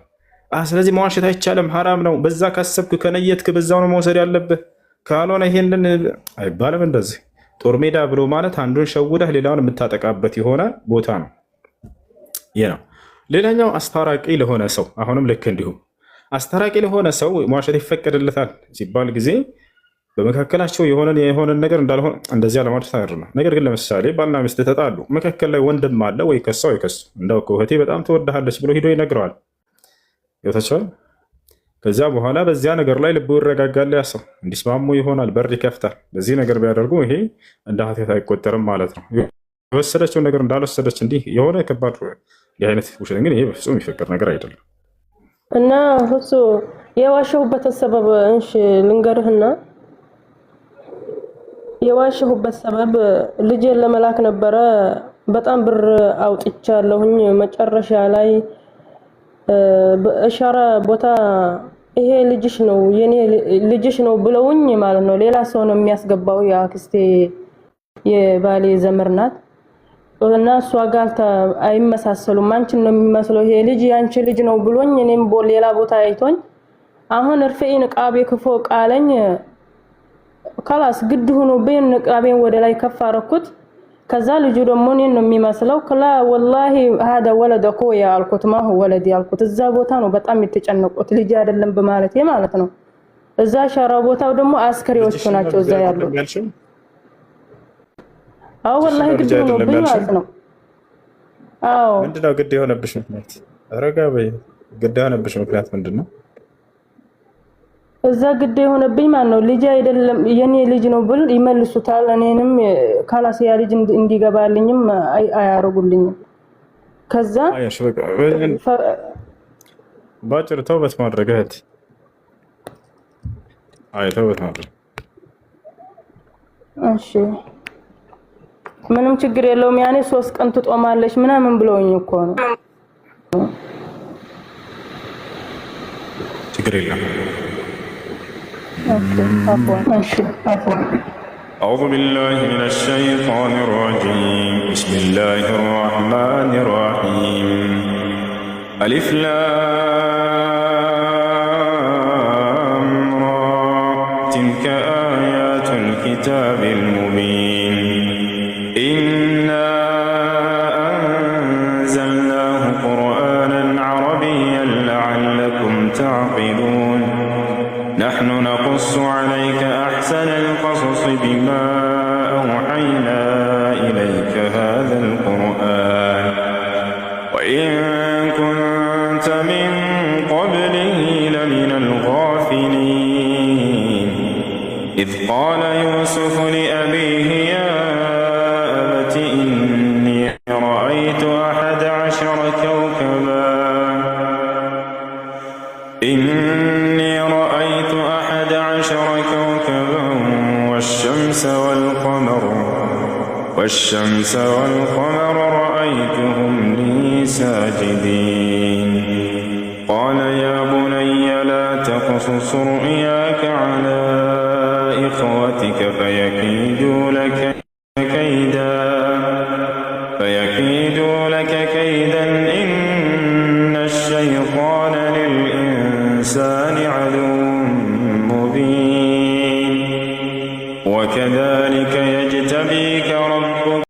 ስለዚህ መዋሸት አይቻልም፣ ሐራም ነው። በዛ ካሰብክ ከነየትክ በዛው ነው መውሰድ ያለብህ። ካልሆነ ይሄንን አይባልም። እንደዚህ ጦር ሜዳ ብሎ ማለት አንዱን ሸውደህ ሌላውን የምታጠቃበት የሆነ ቦታ ነው። ይህ ነው። ሌላኛው አስታራቂ ለሆነ ሰው አሁንም ልክ እንዲሁም አስታራቂ ለሆነ ሰው መዋሸት ይፈቀድለታል ሲባል ጊዜ በመካከላቸው የሆነን ነገር እንዳልሆነ እንደዚያ ለማለት ነው። ነገር ግን ለምሳሌ ባልና ሚስት ተጣሉ፣ መካከል ላይ ወንድም አለ፣ ወይ ከሷ ወይ ከሱ እንደው እህቴ በጣም ትወድሃለች ብሎ ሂዶ ይነግረዋል። ይወታቸዋል። ከዚያ በኋላ በዚያ ነገር ላይ ልቡ ይረጋጋል፣ ያ ሰው እንዲስማሙ ይሆናል፣ በር ይከፍታል። በዚህ ነገር ቢያደርጉ ይሄ እንደ ኃጢአት አይቆጠርም ማለት ነው። የወሰደችውን ነገር እንዳልወሰደች እንዲህ የሆነ ከባድ የአይነት ውሸት ግን ይሄ በፍጹም የሚፈቀድ ነገር አይደለም። እና እሱ የዋሸሁበትን ሰበብ እንሽ ልንገርህና የዋሸሁበት ሰበብ ልጄን ለመላክ ነበረ። በጣም ብር አውጥቻለሁኝ። መጨረሻ ላይ በእሻራ ቦታ ይሄ ልጅሽ ነው የኔ ልጅሽ ነው ብለውኝ ማለት ነው። ሌላ ሰው ነው የሚያስገባው። የአክስቴ የባሌ ዘመድ ናት እና እሷ ጋር አይመሳሰሉም። አንቺን ነው የሚመስለው ይሄ ልጅ ያንቺ ልጅ ነው ብሎኝ እኔም ሌላ ቦታ አይቶኝ አሁን እርፈይን ቃቤ ክፎ ቃለኝ خلاص ግድ ሆኖ በእን ቃቤን ወደ ላይ ከፍ አረኩት። ከዛ ልጁ ደግሞ እኔን ነው የሚመስለው። ከላ والله هذا ولد اخويا አልኩት ما هو ولدي አልኩት። እዛ ቦታ ነው በጣም የተጨነቁት ልጅ አይደለም በማለት ማለት ነው። እዛ ሻራ ቦታው ደግሞ አስከሪዎቹ ናቸው እዛ ያሉት። አዎ والله ግድ ሆኖብኝ ማለት ነው። አዎ ምንድነው ግድ የሆነብሽ ምክንያት? አረጋ በይ ግድ የሆነብሽ ምክንያት ምንድነው? እዛ ግድ የሆነብኝ ማን ነው ልጅ አይደለም የኔ ልጅ ነው ብል ይመልሱታል። እኔንም ካላስ ያ ልጅ እንዲገባልኝም አያረጉልኝም። ከዛ ባጭር ተውበት ማድረግት ተውበት ማድረግ እሺ ምንም ችግር የለውም። ያኔ 3 ቀን ትጦማለሽ ምናምን ብለውኝ እኮ ነው። ችግር የለም። أعوذ بالله من الشيطان الرجيم. بسم الله الرحمن الرحيم. ألف لام را تلك آيات الكتاب المبين إنا أنزلناه قرآنا عربيا لعلكم تعقلون نحن نقص عليك أحسن القصص بما أوحينا إليك هذا القرآن وإن كنت من قبله لمن الغافلين إذ قال يوسف لأبيه يا أبت إني رأيت 11 كوكبا والشمس والقمر رأيتهم لي ساجدين قال يا بني لا تقصص رؤياك على إخوتك فيكيدوا لك